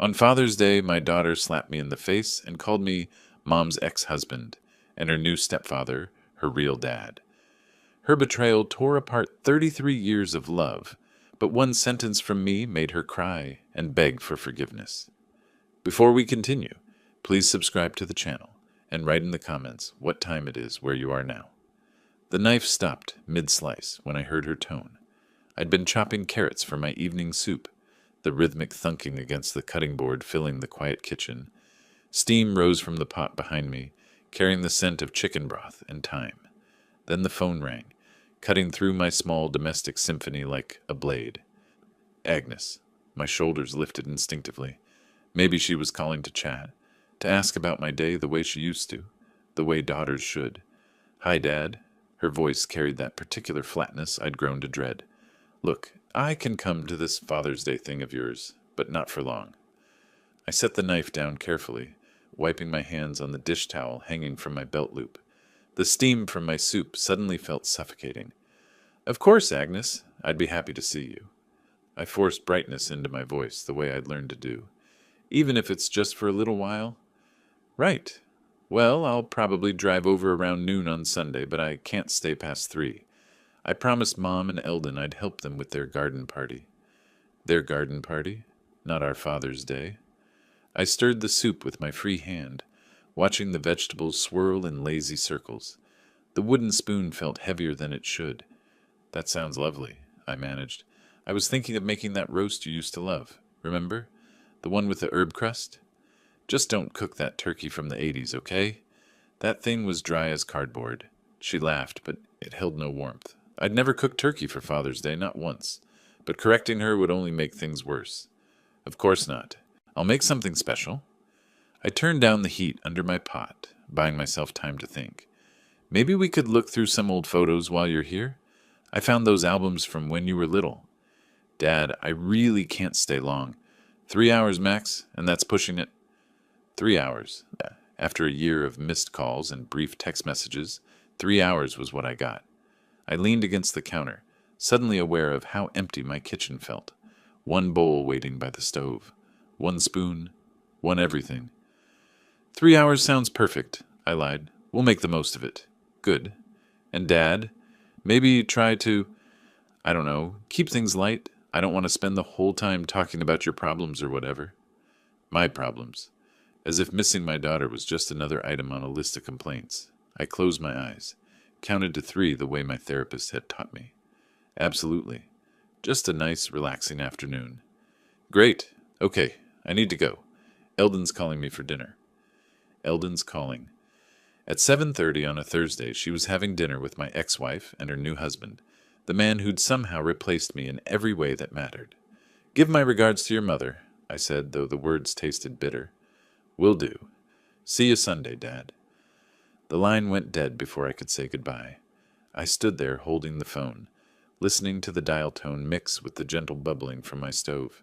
On Father's Day, my daughter slapped me in the face and called me Mom's ex-husband and her new stepfather her real dad. Her betrayal tore apart 33 years of love, but one sentence from me made her cry and beg for forgiveness. Before we continue, please subscribe to the channel and write in the comments what time it is where you are now. The knife stopped mid-slice when I heard her tone. I'd been chopping carrots for my evening soup, the rhythmic thunking against the cutting board filling the quiet kitchen. Steam rose from the pot behind me, carrying the scent of chicken broth and thyme. Then the phone rang, cutting through my small domestic symphony like a blade. Agnes. My shoulders lifted instinctively. Maybe she was calling to chat, to ask about my day the way she used to, the way daughters should. Hi, Dad. Her voice carried that particular flatness I'd grown to dread. Look, I can come to this Father's Day thing of yours, but not for long. I set the knife down carefully, wiping my hands on the dish towel hanging from my belt loop. The steam from my soup suddenly felt suffocating. Of course, Agnes, I'd be happy to see you. I forced brightness into my voice the way I'd learned to do. Even if it's just for a little while? Right. Well, I'll probably drive over around noon on Sunday, but I can't stay past 3. I promised Mom and Eldon I'd help them with their garden party. Their garden party? Not our Father's Day. I stirred the soup with my free hand, watching the vegetables swirl in lazy circles. The wooden spoon felt heavier than it should. That sounds lovely, I managed. I was thinking of making that roast you used to love. Remember? The one with the herb crust? Just don't cook that turkey from the 80s, okay? That thing was dry as cardboard. She laughed, but it held no warmth. I'd never cooked turkey for Father's Day, not once. But correcting her would only make things worse. Of course not. I'll make something special. I turned down the heat under my pot, buying myself time to think. Maybe we could look through some old photos while you're here? I found those albums from when you were little. Dad, I really can't stay long. 3 hours max, and that's pushing it. 3 hours. After a year of missed calls and brief text messages, 3 hours was what I got. I leaned against the counter, suddenly aware of how empty my kitchen felt. One bowl waiting by the stove. One spoon. One everything. 3 hours sounds perfect, I lied. We'll make the most of it. Good. And Dad, maybe try to, I don't know, keep things light. I don't want to spend the whole time talking about your problems or whatever. My problems. As if missing my daughter was just another item on a list of complaints. I closed my eyes, counted to 3 the way my therapist had taught me. Absolutely. Just a nice, relaxing afternoon. Great. Okay, I need to go. Eldon's calling me for dinner. Eldon's calling. At 7:30 on a Thursday, she was having dinner with my ex-wife and her new husband, the man who'd somehow replaced me in every way that mattered. Give my regards to your mother, I said, though the words tasted bitter. Will do. See you Sunday, Dad. The line went dead before I could say goodbye. I stood there holding the phone, listening to the dial tone mix with the gentle bubbling from my stove.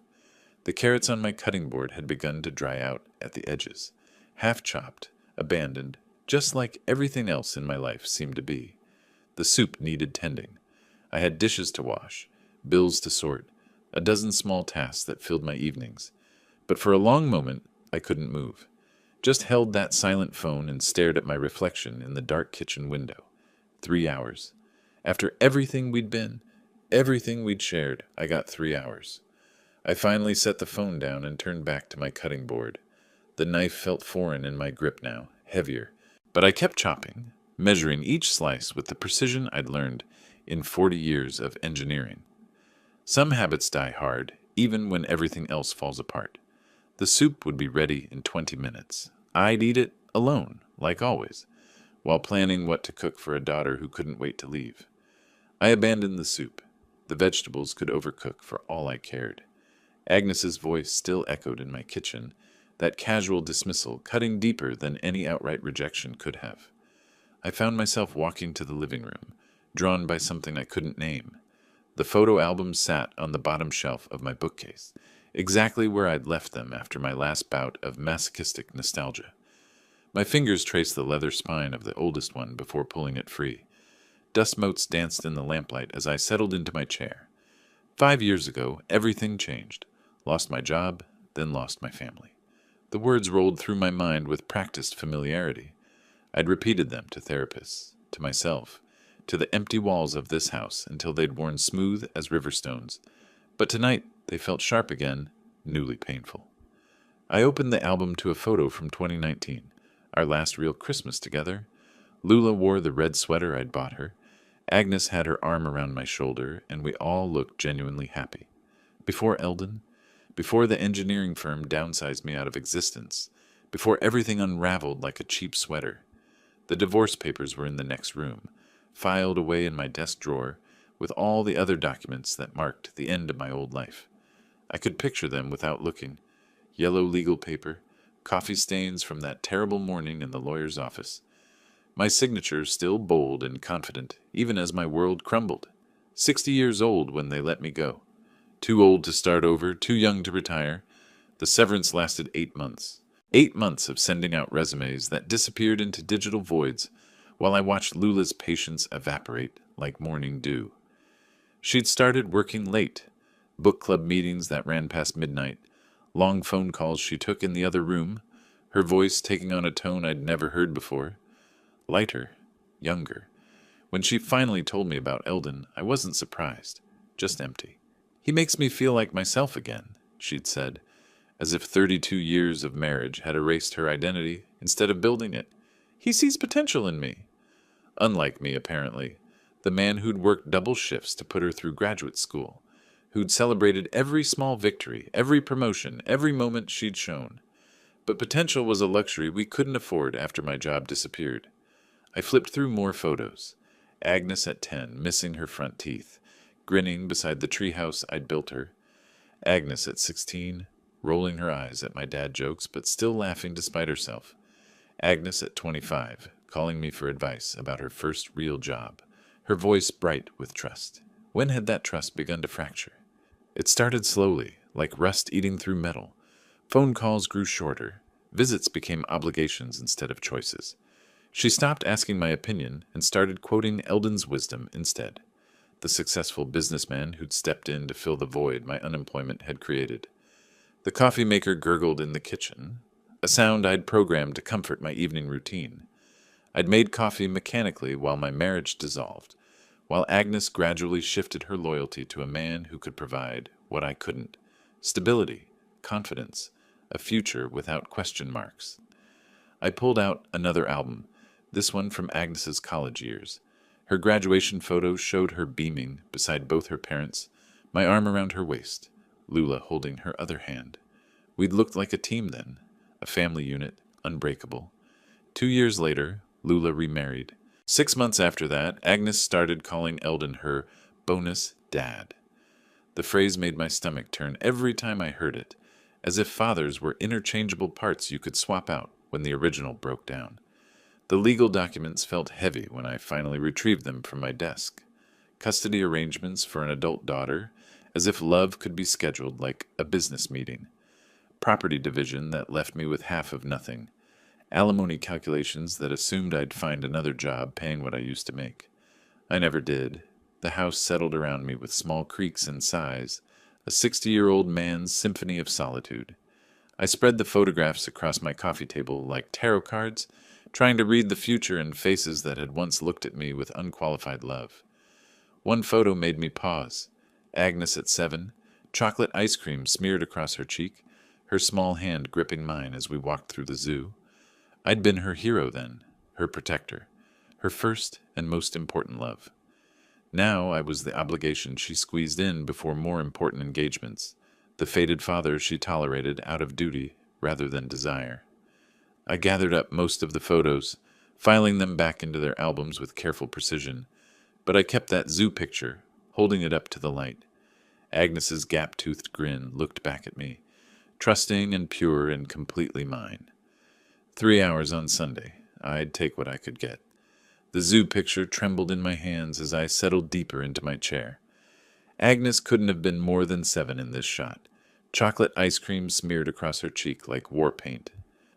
The carrots on my cutting board had begun to dry out at the edges, half-chopped, abandoned, just like everything else in my life seemed to be. The soup needed tending. I had dishes to wash, bills to sort, a dozen small tasks that filled my evenings. But for a long moment, I couldn't move. Just held that silent phone and stared at my reflection in the dark kitchen window. 3 hours. After everything we'd been, everything we'd shared, I got 3 hours. I finally set the phone down and turned back to my cutting board. The knife felt foreign in my grip now, heavier. But I kept chopping, measuring each slice with the precision I'd learned in 40 years of engineering. Some habits die hard, even when everything else falls apart. The soup would be ready in 20 minutes. I'd eat it alone, like always, while planning what to cook for a daughter who couldn't wait to leave. I abandoned the soup. The vegetables could overcook for all I cared. Agnes's voice still echoed in my kitchen, that casual dismissal cutting deeper than any outright rejection could have. I found myself walking to the living room, drawn by something I couldn't name. The photo albums sat on the bottom shelf of my bookcase, exactly where I'd left them after my last bout of masochistic nostalgia. My fingers traced the leather spine of the oldest one before pulling it free. Dust motes danced in the lamplight as I settled into my chair. 5 years ago, everything changed. Lost my job, then lost my family. The words rolled through my mind with practiced familiarity. I'd repeated them to therapists, to myself, to the empty walls of this house until they'd worn smooth as river stones. But tonight they felt sharp again, newly painful. I opened the album to a photo from 2019, our last real Christmas together. Lula wore the red sweater I'd bought her. Agnes had her arm around my shoulder, and we all looked genuinely happy. Before Eldon, before the engineering firm downsized me out of existence, before everything unraveled like a cheap sweater. The divorce papers were in the next room, filed away in my desk drawer, with all the other documents that marked the end of my old life. I could picture them without looking. Yellow legal paper, coffee stains from that terrible morning in the lawyer's office. My signature still bold and confident, even as my world crumbled. 60 years old when they let me go. Too old to start over, too young to retire. The severance lasted 8 months. 8 months of sending out resumes that disappeared into digital voids while I watched Lula's patience evaporate like morning dew. She'd started working late, book club meetings that ran past midnight, long phone calls she took in the other room, her voice taking on a tone I'd never heard before. Lighter, younger. When she finally told me about Eldon, I wasn't surprised, just empty. "He makes me feel like myself again," she'd said, as if 32 years of marriage had erased her identity instead of building it. "He sees potential in me." Unlike me, apparently, the man who'd worked double shifts to put her through graduate school, who'd celebrated every small victory, every promotion, every moment she'd shown. But potential was a luxury we couldn't afford after my job disappeared. I flipped through more photos. Agnes at 10, missing her front teeth, grinning beside the treehouse I'd built her. Agnes at 16, rolling her eyes at my dad jokes but still laughing despite herself. Agnes at 25, calling me for advice about her first real job, her voice bright with trust. When had that trust begun to fracture? It started slowly, like rust eating through metal. Phone calls grew shorter. Visits became obligations instead of choices. She stopped asking my opinion and started quoting Eldon's wisdom instead, the successful businessman who'd stepped in to fill the void my unemployment had created. The coffee maker gurgled in the kitchen, a sound I'd programmed to comfort my evening routine. I'd made coffee mechanically while my marriage dissolved, while Agnes gradually shifted her loyalty to a man who could provide what I couldn't: stability, confidence, a future without question marks. I pulled out another album, this one from Agnes's college years. Her graduation photo showed her beaming beside both her parents, my arm around her waist, Lula holding her other hand. We'd looked like a team then, a family unit, unbreakable. 2 years later, Lula remarried. 6 months after that, Agnes started calling Eldon her bonus dad. The phrase made my stomach turn every time I heard it, as if fathers were interchangeable parts you could swap out when the original broke down. The legal documents felt heavy when I finally retrieved them from my desk. Custody arrangements for an adult daughter, as if love could be scheduled like a business meeting. Property division that left me with half of nothing. Alimony calculations that assumed I'd find another job paying what I used to make. I never did. The house settled around me with small creaks and sighs, a 60-year-old man's symphony of solitude. I spread the photographs across my coffee table like tarot cards, trying to read the future in faces that had once looked at me with unqualified love. One photo made me pause. Agnes at 7, chocolate ice cream smeared across her cheek, her small hand gripping mine as we walked through the zoo. I'd been her hero then, her protector, her first and most important love. Now I was the obligation she squeezed in before more important engagements, the fated father she tolerated out of duty rather than desire. I gathered up most of the photos, filing them back into their albums with careful precision, but I kept that zoo picture, holding it up to the light. Agnes's gap-toothed grin looked back at me, trusting and pure and completely mine. 3 hours on Sunday. I'd take what I could get. The zoo picture trembled in my hands as I settled deeper into my chair. Agnes couldn't have been more than 7 in this shot. Chocolate ice cream smeared across her cheek like war paint.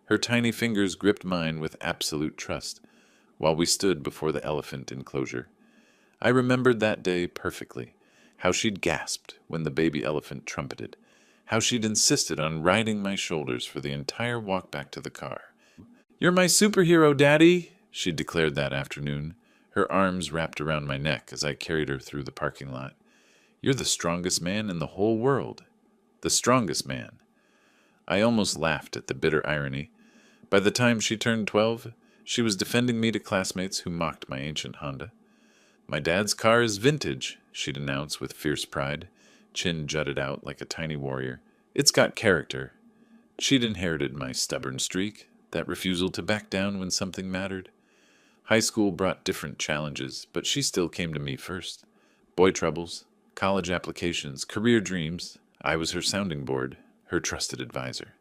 Her tiny fingers gripped mine with absolute trust, while we stood before the elephant enclosure. I remembered that day perfectly, how she'd gasped when the baby elephant trumpeted, how she'd insisted on riding my shoulders for the entire walk back to the car. "You're my superhero, Daddy," she declared that afternoon, her arms wrapped around my neck as I carried her through the parking lot. "You're the strongest man in the whole world. The strongest man." I almost laughed at the bitter irony. By the time she turned 12, she was defending me to classmates who mocked my ancient Honda. "My dad's car is vintage," she'd announce with fierce pride, chin jutted out like a tiny warrior. "It's got character." She'd inherited my stubborn streak, that refusal to back down when something mattered. High school brought different challenges, but she still came to me first. Boy troubles, college applications, career dreams. I was her sounding board, her trusted advisor.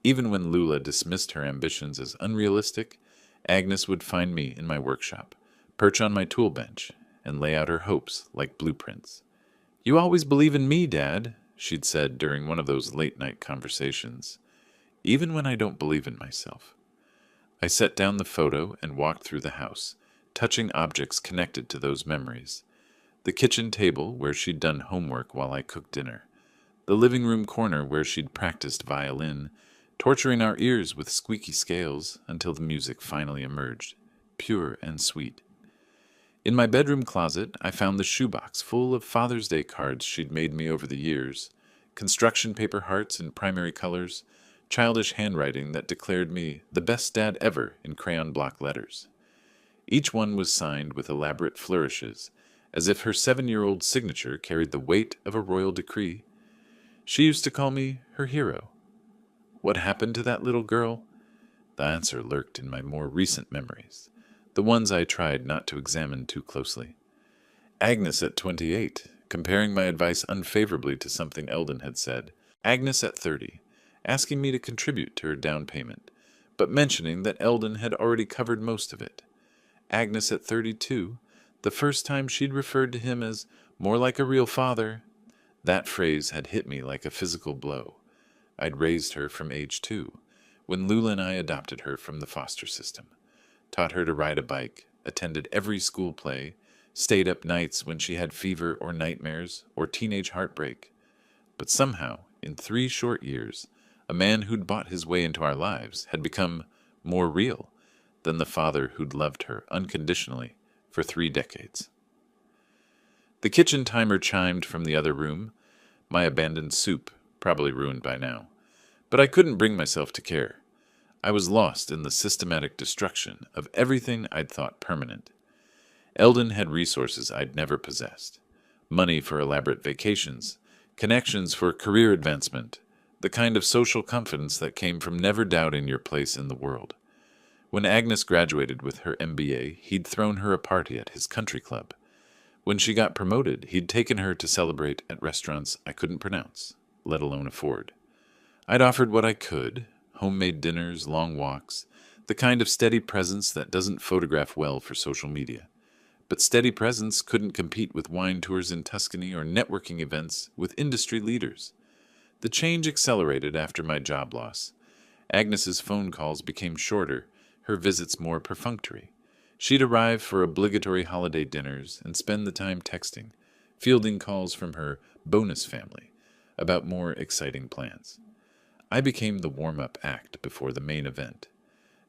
Even when Lula dismissed her ambitions as unrealistic, Agnes would find me in my workshop, perch on my tool bench, and lay out her hopes like blueprints. "You always believe in me, Dad," she'd said during one of those late-night conversations, "even when I don't believe in myself." I set down the photo and walked through the house, touching objects connected to those memories. The kitchen table where she'd done homework while I cooked dinner. The living room corner where she'd practiced violin, torturing our ears with squeaky scales until the music finally emerged, pure and sweet. In my bedroom closet, I found the shoebox full of Father's Day cards she'd made me over the years, construction paper hearts in primary colors, childish handwriting that declared me the best dad ever in crayon block letters. Each one was signed with elaborate flourishes, as if her 7-year-old signature carried the weight of a royal decree. She used to call me her hero. What happened to that little girl? The answer lurked in my more recent memories, the ones I tried not to examine too closely. Agnes at 28, comparing my advice unfavorably to something Eldon had said. Agnes at 30, asking me to contribute to her down payment, but mentioning that Eldon had already covered most of it. Agnes at 32, the first time she'd referred to him as more like a real father. That phrase had hit me like a physical blow. I'd raised her from age 2, when Lula and I adopted her from the foster system, taught her to ride a bike, attended every school play, stayed up nights when she had fever or nightmares or teenage heartbreak. But somehow, in 3 short years, a man who'd bought his way into our lives had become more real than the father who'd loved her unconditionally for 3 decades. The kitchen timer chimed from the other room, my abandoned soup, probably ruined by now. But I couldn't bring myself to care. I was lost in the systematic destruction of everything I'd thought permanent. Eldon had resources I'd never possessed. Money for elaborate vacations, connections for career advancement, the kind of social confidence that came from never doubting your place in the world. When Agnes graduated with her MBA, he'd thrown her a party at his country club. When she got promoted, he'd taken her to celebrate at restaurants I couldn't pronounce, let alone afford. I'd offered what I could, homemade dinners, long walks, the kind of steady presence that doesn't photograph well for social media. But steady presence couldn't compete with wine tours in Tuscany or networking events with industry leaders. The change accelerated after my job loss. Agnes's phone calls became shorter, her visits more perfunctory. She'd arrive for obligatory holiday dinners and spend the time texting, fielding calls from her bonus family about more exciting plans. I became the warm-up act before the main event.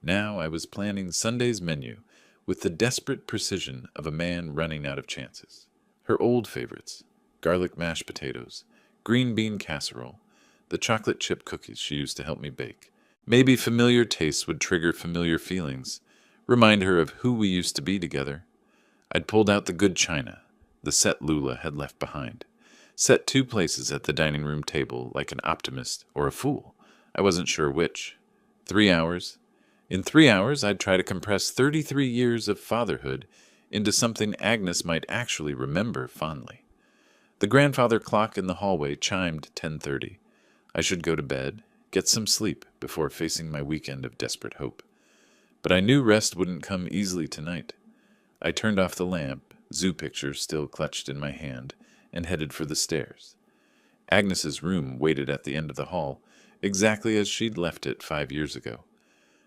Now I was planning Sunday's menu with the desperate precision of a man running out of chances. Her old favorites, garlic mashed potatoes, green bean casserole, the chocolate chip cookies she used to help me bake. Maybe familiar tastes would trigger familiar feelings, remind her of who we used to be together. I'd pulled out the good china, the set Lula had left behind, set 2 places at the dining room table like an optimist or a fool. I wasn't sure which. 3 hours. In 3 hours, I'd try to compress 33 years of fatherhood into something Agnes might actually remember fondly. The grandfather clock in the hallway chimed 10:30. I should go to bed, get some sleep before facing my weekend of desperate hope. But I knew rest wouldn't come easily tonight. I turned off the lamp, zoo picture still clutched in my hand, and headed for the stairs. Agnes's room waited at the end of the hall, exactly as she'd left it 5 years ago.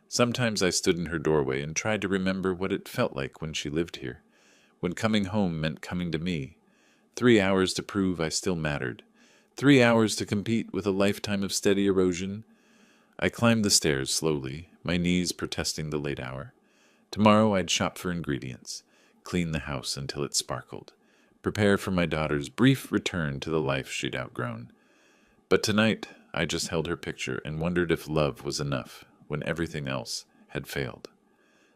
Sometimes I stood in her doorway and tried to remember what it felt like when she lived here, when coming home meant coming to me. 3 hours to prove I still mattered. 3 hours to compete with a lifetime of steady erosion. I climbed the stairs slowly, my knees protesting the late hour. Tomorrow I'd shop for ingredients, clean the house until it sparkled, prepare for my daughter's brief return to the life she'd outgrown. But tonight, I just held her picture and wondered if love was enough when everything else had failed.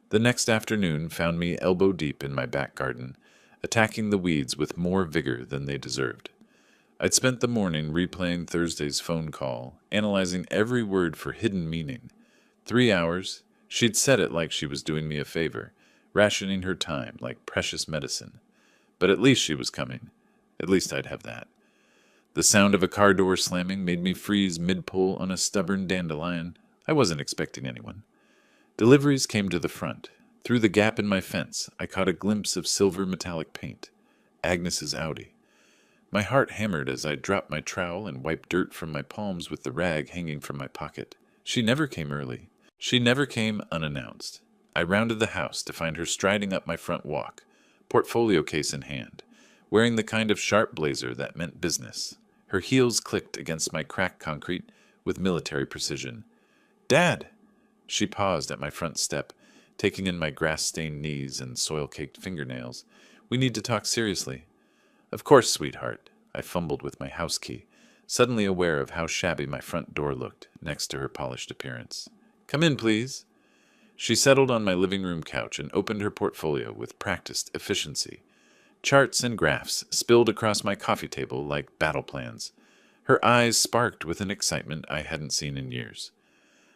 The next afternoon found me elbow deep in my back garden, attacking the weeds with more vigor than they deserved. I'd spent the morning replaying Thursday's phone call, analyzing every word for hidden meaning. 3 hours, she'd said it like she was doing me a favor, rationing her time like precious medicine. But at least she was coming. At least I'd have that. The sound of a car door slamming made me freeze mid-pull on a stubborn dandelion. I wasn't expecting anyone. Deliveries came to the front. Through the gap in my fence, I caught a glimpse of silver metallic paint. Agnes's Audi. My heart hammered as I dropped my trowel and wiped dirt from my palms with the rag hanging from my pocket. She never came early. She never came unannounced. I rounded the house to find her striding up my front walk, portfolio case in hand, wearing the kind of sharp blazer that meant business. Her heels clicked against my cracked concrete with military precision. "Dad!" She paused at my front step, taking in my grass-stained knees and soil-caked fingernails. "We need to talk seriously." "Of course, sweetheart." I fumbled with my house key, suddenly aware of how shabby my front door looked next to her polished appearance. "Come in, please." She settled on my living room couch and opened her portfolio with practiced efficiency. Charts and graphs spilled across my coffee table like battle plans. Her eyes sparked with an excitement I hadn't seen in years.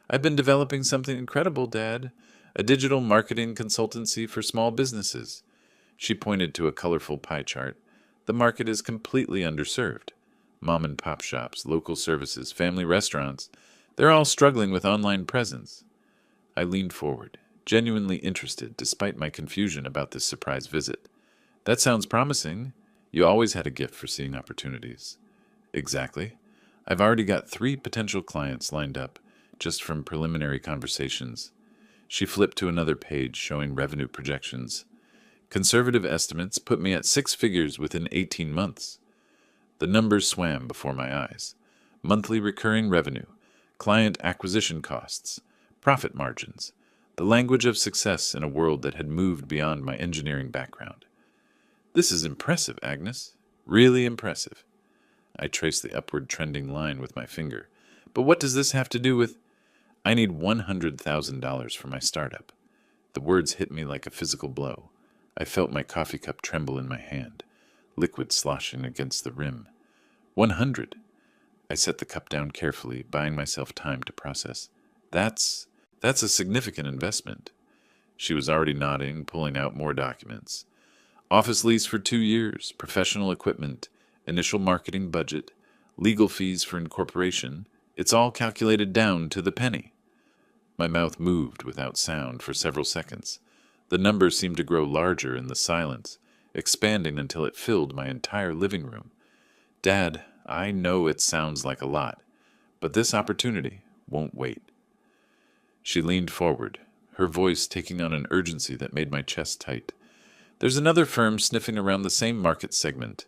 "I've been developing something incredible, Dad. A digital marketing consultancy for small businesses." She pointed to a colorful pie chart. "The market is completely underserved. Mom and pop shops, local services, family restaurants, they're all struggling with online presence." I leaned forward, genuinely interested despite my confusion about this surprise visit. "That sounds promising. You always had a gift for seeing opportunities." "Exactly. I've already got 3 potential clients lined up, just from preliminary conversations." She flipped to another page showing revenue projections. "Conservative estimates put me at 6 figures within 18 months. The numbers swam before my eyes. Monthly recurring revenue, client acquisition costs, profit margins, the language of success in a world that had moved beyond my engineering background. "This is impressive, Agnes. Really impressive." I traced the upward trending line with my finger. "But what does this have to do with—" "I need $100,000 for my startup." The words hit me like a physical blow. I felt my coffee cup tremble in my hand, liquid sloshing against the rim. 100. I set the cup down carefully, buying myself time to process. That's a significant investment." She was already nodding, pulling out more documents. "Office lease for 2 years, professional equipment, initial marketing budget, legal fees for incorporation. It's all calculated down to the penny." My mouth moved without sound for several seconds. The number seemed to grow larger in the silence, expanding until it filled my entire living room. "Dad, I know it sounds like a lot, but this opportunity won't wait." She leaned forward, her voice taking on an urgency that made my chest tight. "There's another firm sniffing around the same market segment.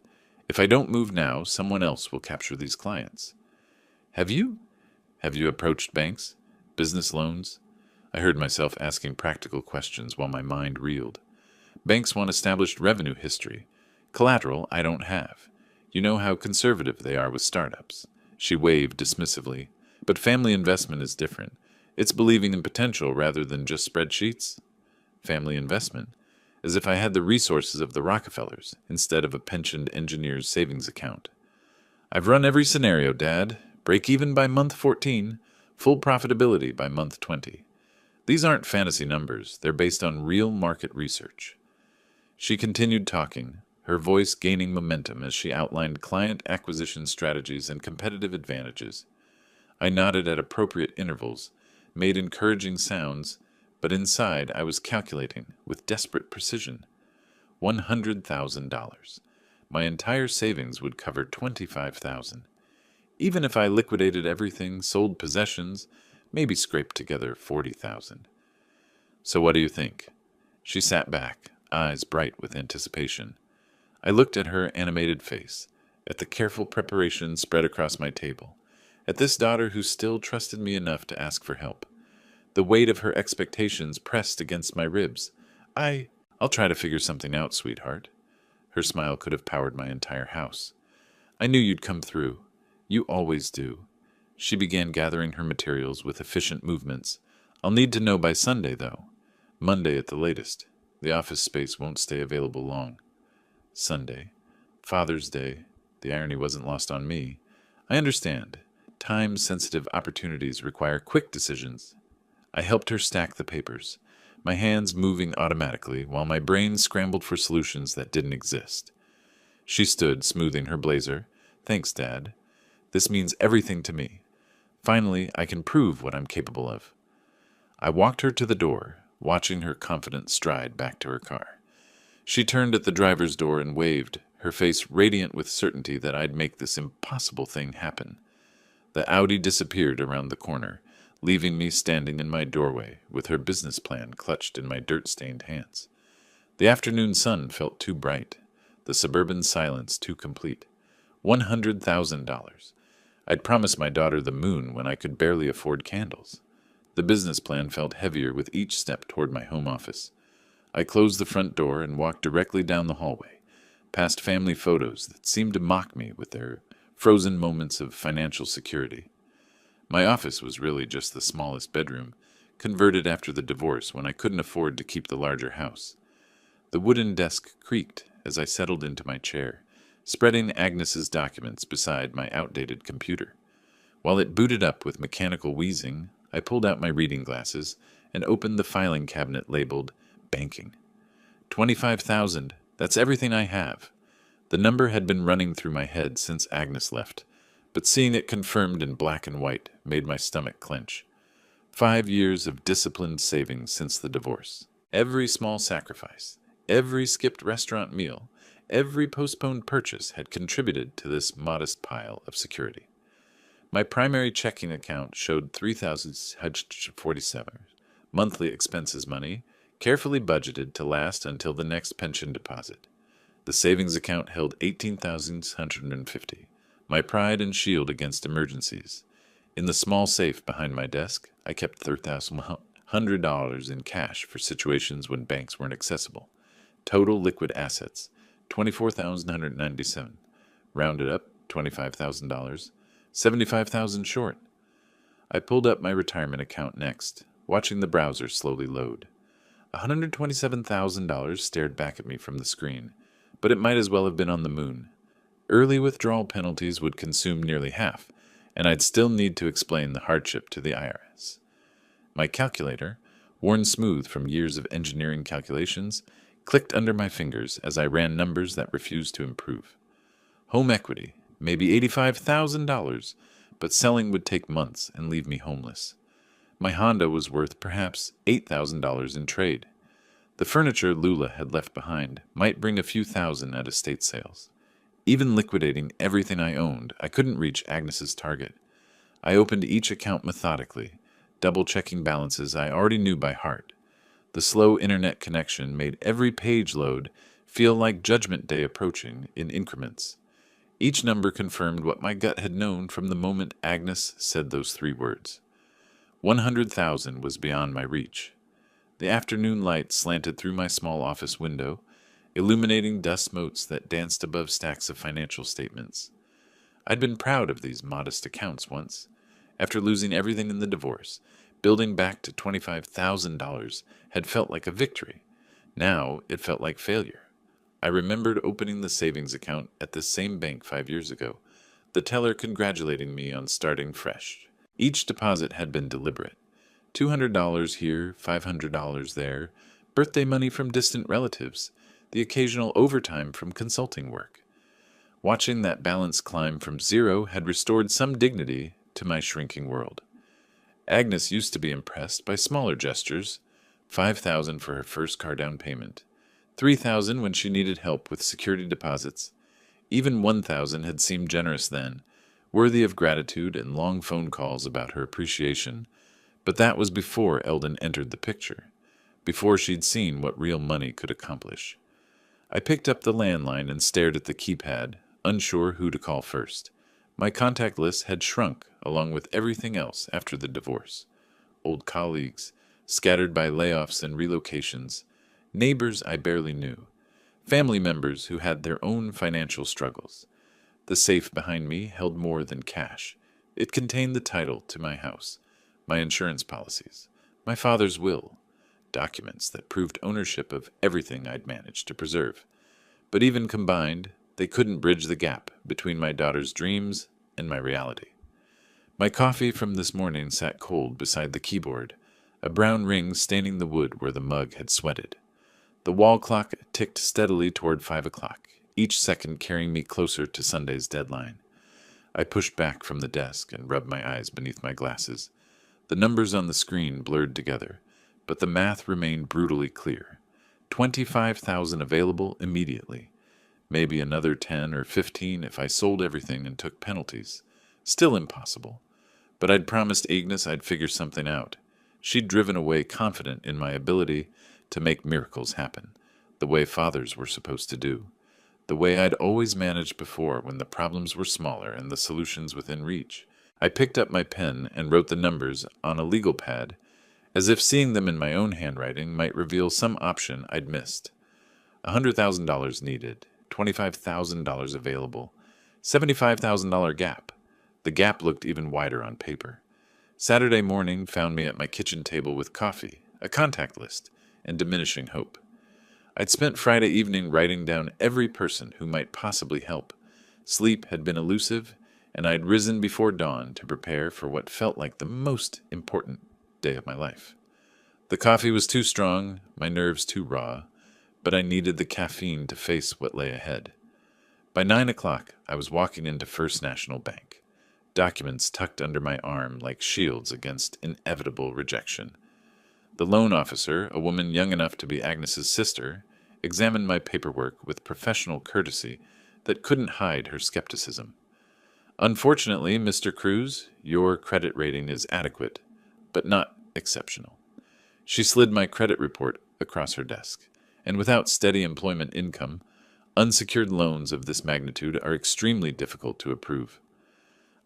If I don't move now, someone else will capture these clients." Have you approached banks? Business loans?" I heard myself asking practical questions while my mind reeled. "Banks want established revenue history. Collateral I don't have. You know how conservative they are with startups." She waved dismissively. "But family investment is different. It's believing in potential rather than just spreadsheets." Family investment? As if I had the resources of the Rockefellers instead of a pensioned engineer's savings account. "I've run every scenario, Dad. Break even by month 14, full profitability by month 20. These aren't fantasy numbers. They're based on real market research." She continued talking, her voice gaining momentum as she outlined client acquisition strategies and competitive advantages. I nodded at appropriate intervals, made encouraging sounds, but inside I was calculating with desperate precision. $100,000. My entire savings would cover $25,000. Even if I liquidated everything, sold possessions, maybe scraped together $40,000. "So what do you think?" She sat back, eyes bright with anticipation. I looked at her animated face, at the careful preparation spread across my table, at this daughter who still trusted me enough to ask for help. The weight of her expectations pressed against my ribs. I'll try to figure something out, sweetheart. Her smile could have powered my entire house. I knew you'd come through. You always do. She began gathering her materials with efficient movements. I'll need to know by Sunday, though. Monday at the latest. The office space won't stay available long. Sunday. Father's Day. The irony wasn't lost on me. I understand. Time-sensitive opportunities require quick decisions. I helped her stack the papers, my hands moving automatically while my brain scrambled for solutions that didn't exist. She stood, smoothing her blazer. Thanks, Dad. This means everything to me. Finally, I can prove what I'm capable of. I walked her to the door, watching her confident stride back to her car. She turned at the driver's door and waved, her face radiant with certainty that I'd make this impossible thing happen. The Audi disappeared around the corner, leaving me standing in my doorway with her business plan clutched in my dirt-stained hands. The afternoon sun felt too bright, the suburban silence too complete. $100,000. I'd promised my daughter the moon when I could barely afford candles. The business plan felt heavier with each step toward my home office. I closed the front door and walked directly down the hallway, past family photos that seemed to mock me with their frozen moments of financial security. My office was really just the smallest bedroom, converted after the divorce when I couldn't afford to keep the larger house. The wooden desk creaked as I settled into my chair, spreading Agnes's documents beside my outdated computer. While it booted up with mechanical wheezing, I pulled out my reading glasses and opened the filing cabinet labeled Banking. 25,000, that's everything I have. The number had been running through my head since Agnes left, but seeing it confirmed in black and white made my stomach clench. 5 years of disciplined savings since the divorce. Every small sacrifice, every skipped restaurant meal, every postponed purchase had contributed to this modest pile of security. My primary checking account showed $3,047, monthly expenses money, carefully budgeted to last until the next pension deposit. The savings account held $18,150, my pride and shield against emergencies. In the small safe behind my desk, I kept $3,100 in cash for situations when banks weren't accessible. Total liquid assets, $24,197. Rounded up, $25,000. $75,000 short. I pulled up my retirement account next, watching the browser slowly load. $127,000 stared back at me from the screen, but it might as well have been on the moon. Early withdrawal penalties would consume nearly half, and I'd still need to explain the hardship to the IRS. My calculator, worn smooth from years of engineering calculations, clicked under my fingers as I ran numbers that refused to improve. Home equity, maybe $85,000, but selling would take months and leave me homeless. My Honda was worth perhaps $8,000 in trade. The furniture Lula had left behind might bring a few thousand at estate sales. Even liquidating everything I owned, I couldn't reach Agnes's target. I opened each account methodically, double-checking balances I already knew by heart. The slow internet connection made every page load feel like Judgment Day approaching in increments. Each number confirmed what my gut had known from the moment Agnes said those 3 words. 100,000 was beyond my reach. The afternoon light slanted through my small office window, illuminating dust motes that danced above stacks of financial statements. I'd been proud of these modest accounts once. After losing everything in the divorce, building back to $25,000 had felt like a victory. Now it felt like failure. I remembered opening the savings account at this same bank 5 years ago, the teller congratulating me on starting fresh. Each deposit had been deliberate. $200 here, $500 there, birthday money from distant relatives, the occasional overtime from consulting work. Watching that balance climb from zero had restored some dignity to my shrinking world. Agnes used to be impressed by smaller gestures, $5,000 for her first car down payment, $3,000 when she needed help with security deposits. Even $1,000 had seemed generous then, worthy of gratitude and long phone calls about her appreciation, but that was before Eldon entered the picture, before she'd seen what real money could accomplish. I picked up the landline and stared at the keypad, unsure who to call first. My contact list had shrunk along with everything else after the divorce. Old colleagues, scattered by layoffs and relocations, neighbors I barely knew, family members who had their own financial struggles. The safe behind me held more than cash. It contained the title to my house, my insurance policies, my father's will, documents that proved ownership of everything I'd managed to preserve. But even combined, they couldn't bridge the gap between my daughter's dreams and my reality. My coffee from this morning sat cold beside the keyboard, a brown ring staining the wood where the mug had sweated. The wall clock ticked steadily toward 5 o'clock, each second carrying me closer to Sunday's deadline. I pushed back from the desk and rubbed my eyes beneath my glasses. The numbers on the screen blurred together, but the math remained brutally clear. 25,000 available immediately. Maybe another 10 or 15 if I sold everything and took penalties. Still impossible. But I'd promised Agnes I'd figure something out. She'd driven away confident in my ability to make miracles happen, the way fathers were supposed to do, the way I'd always managed before when the problems were smaller and the solutions within reach. I picked up my pen and wrote the numbers on a legal pad, as if seeing them in my own handwriting might reveal some option I'd missed. $100,000 needed, $25,000 available, $75,000 gap. The gap looked even wider on paper. Saturday morning found me at my kitchen table with coffee, a contact list, and diminishing hope. I'd spent Friday evening writing down every person who might possibly help. Sleep had been elusive, and I'd risen before dawn to prepare for what felt like the most important day of my life. The coffee was too strong, my nerves too raw, but I needed the caffeine to face what lay ahead. By 9 o'clock, I was walking into First National Bank, documents tucked under my arm like shields against inevitable rejection. The loan officer, a woman young enough to be Agnes's sister, examined my paperwork with professional courtesy that couldn't hide her skepticism. Unfortunately, Mr. Cruz, your credit rating is adequate, but not exceptional. She slid my credit report across her desk, and without steady employment income, unsecured loans of this magnitude are extremely difficult to approve.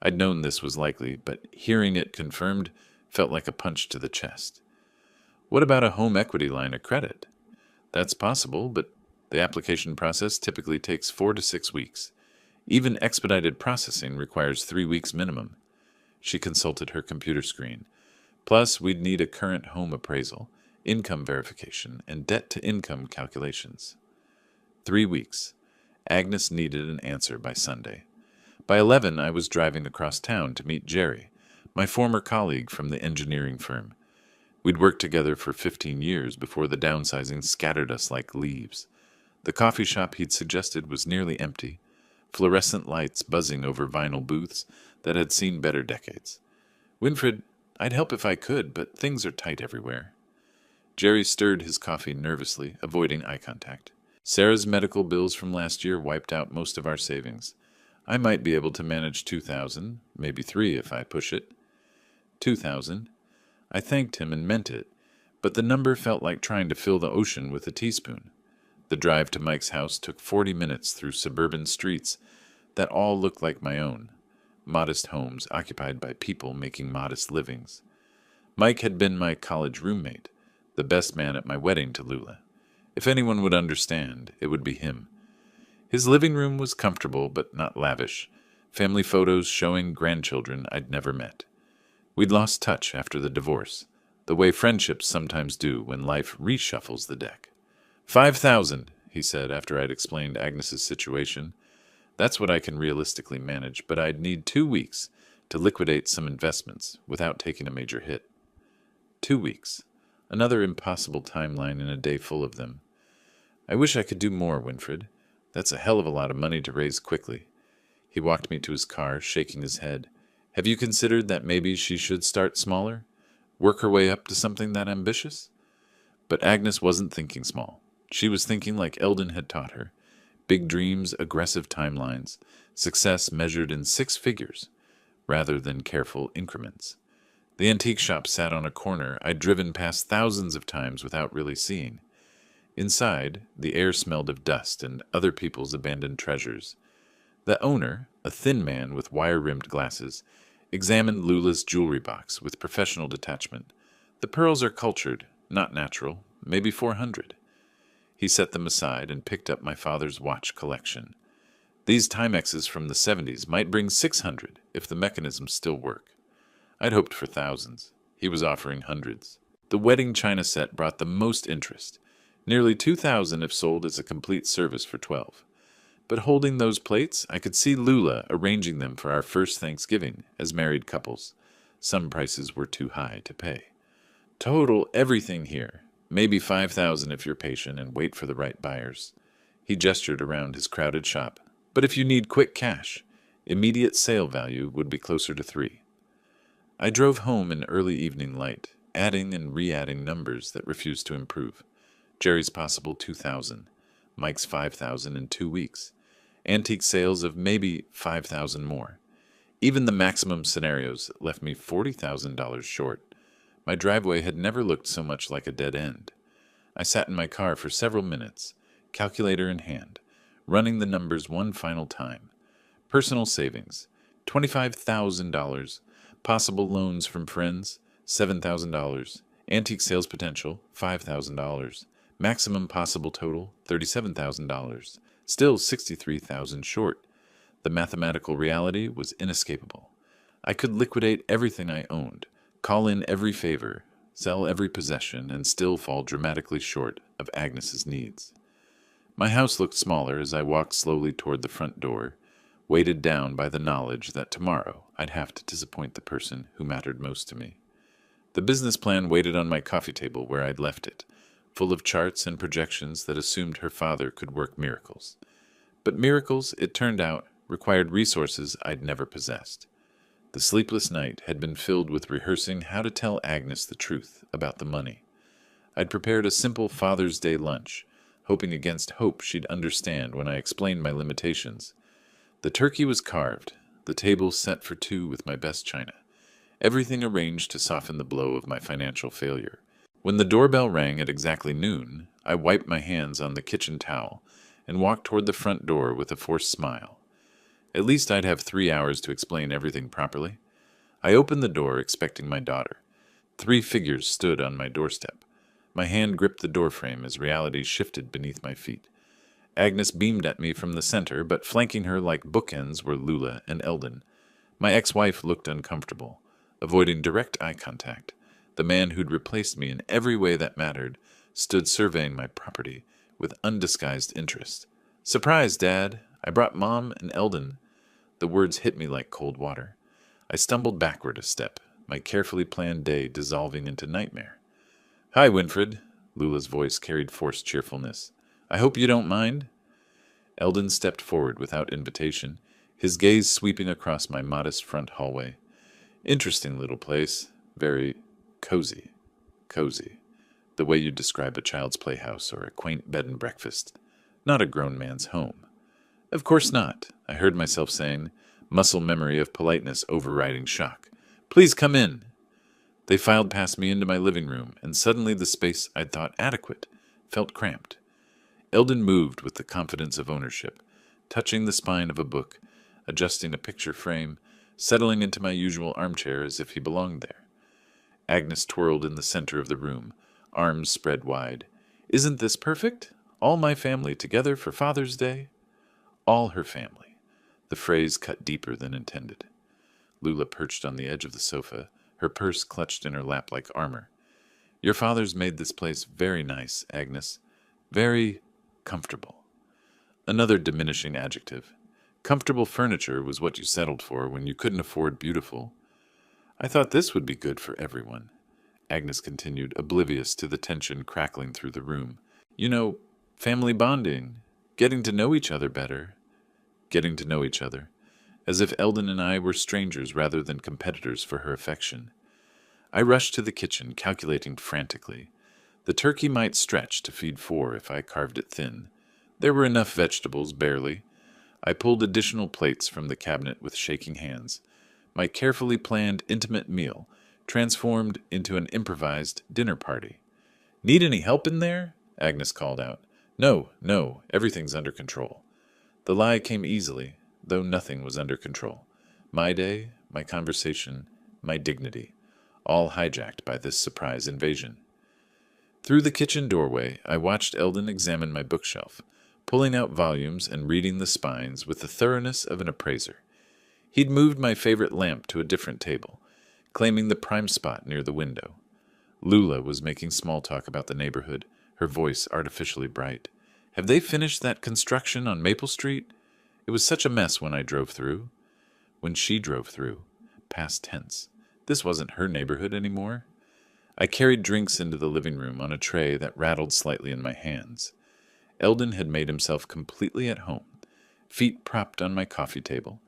I'd known this was likely, but hearing it confirmed felt like a punch to the chest. What about a home equity line of credit? That's possible, but the application process typically takes 4 to 6 weeks. Even expedited processing requires 3 weeks minimum. She consulted her computer screen. Plus, we'd need a current home appraisal, income verification, and debt-to-income calculations. 3 weeks. Agnes needed an answer by Sunday. By 11, I was driving across town to meet Jerry, my former colleague from the engineering firm. We'd worked together for 15 years before the downsizing scattered us like leaves. The coffee shop he'd suggested was nearly empty, fluorescent lights buzzing over vinyl booths that had seen better decades. Winfred, I'd help if I could, but things are tight everywhere. Jerry stirred his coffee nervously, avoiding eye contact. Sarah's medical bills from last year wiped out most of our savings. I might be able to manage 2,000, maybe 3 if I push it. 2,000. I thanked him and meant it, but the number felt like trying to fill the ocean with a teaspoon. The drive to Mike's house took 40 minutes through suburban streets that all looked like my own, modest homes occupied by people making modest livings. Mike had been my college roommate, the best man at my wedding to Lula. If anyone would understand, it would be him. His living room was comfortable but not lavish, family photos showing grandchildren I'd never met. We'd lost touch after the divorce, the way friendships sometimes do when life reshuffles the deck. 5,000, he said after I'd explained Agnes's situation. That's what I can realistically manage, but I'd need 2 weeks to liquidate some investments without taking a major hit. 2 weeks. Another impossible timeline in a day full of them. I wish I could do more, Winfred. That's a hell of a lot of money to raise quickly. He walked me to his car, shaking his head. Have you considered that maybe she should start smaller? Work her way up to something that ambitious? But Agnes wasn't thinking small. She was thinking like Eldon had taught her. Big dreams, aggressive timelines, success measured in 6 figures, rather than careful increments. The antique shop sat on a corner I'd driven past thousands of times without really seeing. Inside, the air smelled of dust and other people's abandoned treasures. The owner, a thin man with wire-rimmed glasses, examined Lula's jewelry box with professional detachment. The pearls are cultured, not natural, maybe 400. He set them aside and picked up my father's watch collection. These Timexes from the 70s might bring 600 if the mechanisms still work. I'd hoped for thousands. He was offering hundreds. The wedding china set brought the most interest, nearly 2,000 if sold as a complete service for 12. But holding those plates, I could see Lula arranging them for our first Thanksgiving as married couples. Some prices were too high to pay. Total everything here. Maybe 5,000 if you're patient and wait for the right buyers. He gestured around his crowded shop. But if you need quick cash, immediate sale value would be closer to 3. I drove home in early evening light, adding and re-adding numbers that refused to improve. Jerry's possible 2,000, Mike's 5,000 in 2 weeks, antique sales of maybe 5,000 more. Even the maximum scenarios left me $40,000 short. My driveway had never looked so much like a dead end. I sat in my car for several minutes, calculator in hand, running the numbers one final time. Personal savings, $25,000. Possible loans from friends, $7,000. Antique sales potential, $5,000. Maximum possible total, $37,000. Still $63,000 short. The mathematical reality was inescapable. I could liquidate everything I owned, call in every favor, sell every possession, and still fall dramatically short of Agnes's needs. My house looked smaller as I walked slowly toward the front door, weighted down by the knowledge that tomorrow I'd have to disappoint the person who mattered most to me. The business plan waited on my coffee table where I'd left it, full of charts and projections that assumed her father could work miracles. But miracles, it turned out, required resources I'd never possessed. The sleepless night had been filled with rehearsing how to tell Agnes the truth about the money. I'd prepared a simple Father's Day lunch, hoping against hope she'd understand when I explained my limitations. The turkey was carved, the table set for 2 with my best china, everything arranged to soften the blow of my financial failure. When the doorbell rang at exactly noon, I wiped my hands on the kitchen towel and walked toward the front door with a forced smile. At least I'd have 3 hours to explain everything properly. I opened the door, expecting my daughter. 3 figures stood on my doorstep. My hand gripped the doorframe as reality shifted beneath my feet. Agnes beamed at me from the center, but flanking her like bookends were Lula and Eldon. My ex-wife looked uncomfortable, avoiding direct eye contact. The man who'd replaced me in every way that mattered stood surveying my property with undisguised interest. "Surprise, Dad! I brought Mom and Eldon." The words hit me like cold water. I stumbled backward a step, my carefully planned day dissolving into nightmare. "Hi, Winfred." Lula's voice carried forced cheerfulness. "I hope you don't mind." Eldon stepped forward without invitation, his gaze sweeping across my modest front hallway. "Interesting little place. Very cozy. Cozy. The way you describe a child's playhouse or a quaint bed and breakfast. Not a grown man's home." "Of course not," I heard myself saying, muscle memory of politeness overriding shock. "Please come in." They filed past me into my living room, and suddenly the space I'd thought adequate felt cramped. Eldon moved with the confidence of ownership, touching the spine of a book, adjusting a picture frame, settling into my usual armchair as if he belonged there. Agnes twirled in the center of the room, arms spread wide. "Isn't this perfect? All my family together for Father's Day?" All her family. The phrase cut deeper than intended. Lula perched on the edge of the sofa, her purse clutched in her lap like armor. "Your father's made this place very nice, Agnes. Very comfortable." Another diminishing adjective. Comfortable furniture was what you settled for when you couldn't afford beautiful. "I thought this would be good for everyone," Agnes continued, oblivious to the tension crackling through the room. "You know, family bonding, getting to know each other better." Getting to know each other, as if Eldon and I were strangers rather than competitors for her affection. I rushed to the kitchen, calculating frantically. The turkey might stretch to feed 4 if I carved it thin. There were enough vegetables, barely. I pulled additional plates from the cabinet with shaking hands. My carefully planned, intimate meal transformed into an improvised dinner party. "Need any help in there?" Agnes called out. No, everything's under control." The lie came easily, though nothing was under control. My day, my conversation, my dignity, all hijacked by this surprise invasion. Through the kitchen doorway, I watched Eldon examine my bookshelf, pulling out volumes and reading the spines with the thoroughness of an appraiser. He'd moved my favorite lamp to a different table, claiming the prime spot near the window. Lula was making small talk about the neighborhood, her voice artificially bright. "Have they finished that construction on Maple Street? It was such a mess when I drove through." When she drove through. Past tense. This wasn't her neighborhood anymore. I carried drinks into the living room on a tray that rattled slightly in my hands. Eldon had made himself completely at home, feet propped on my coffee table,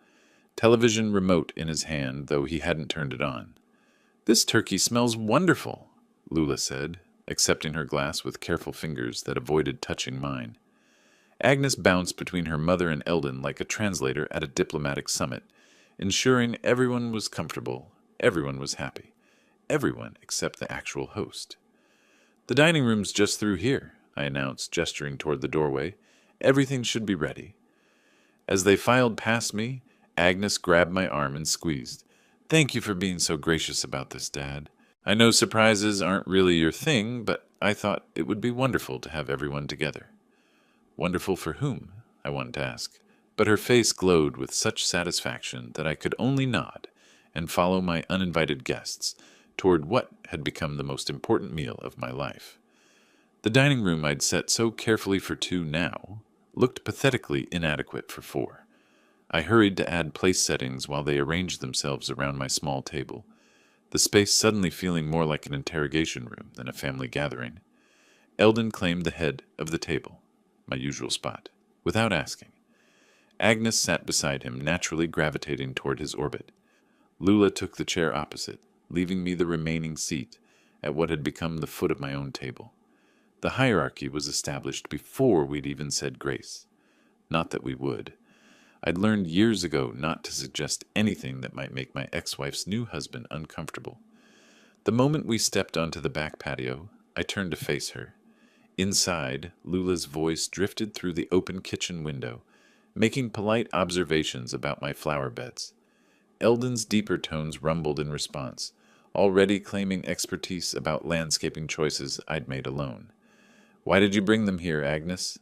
television remote in his hand, though he hadn't turned it on. "This turkey smells wonderful," Lula said, accepting her glass with careful fingers that avoided touching mine. Agnes bounced between her mother and Eldon like a translator at a diplomatic summit, ensuring everyone was comfortable, everyone was happy, everyone except the actual host. "The dining room's just through here," I announced, gesturing toward the doorway. "Everything should be ready." As they filed past me, Agnes grabbed my arm and squeezed. "Thank you for being so gracious about this, Dad. I know surprises aren't really your thing, but I thought it would be wonderful to have everyone together." Wonderful for whom? I wanted to ask, but her face glowed with such satisfaction that I could only nod and follow my uninvited guests toward what had become the most important meal of my life. The dining room I'd set so carefully for two now looked pathetically inadequate for four. I hurried to add place settings while they arranged themselves around my small table, the space suddenly feeling more like an interrogation room than a family gathering. Eldon claimed the head of the table, my usual spot, without asking. Agnes sat beside him, naturally gravitating toward his orbit. Lula took the chair opposite, leaving me the remaining seat at what had become the foot of my own table. The hierarchy was established before we'd even said grace. Not that we would. I'd learned years ago not to suggest anything that might make my ex-wife's new husband uncomfortable. The moment we stepped onto the back patio, I turned to face her. Inside, Lula's voice drifted through the open kitchen window, making polite observations about my flower beds. Eldon's deeper tones rumbled in response, already claiming expertise about landscaping choices I'd made alone. "Why did you bring them here, Agnes?"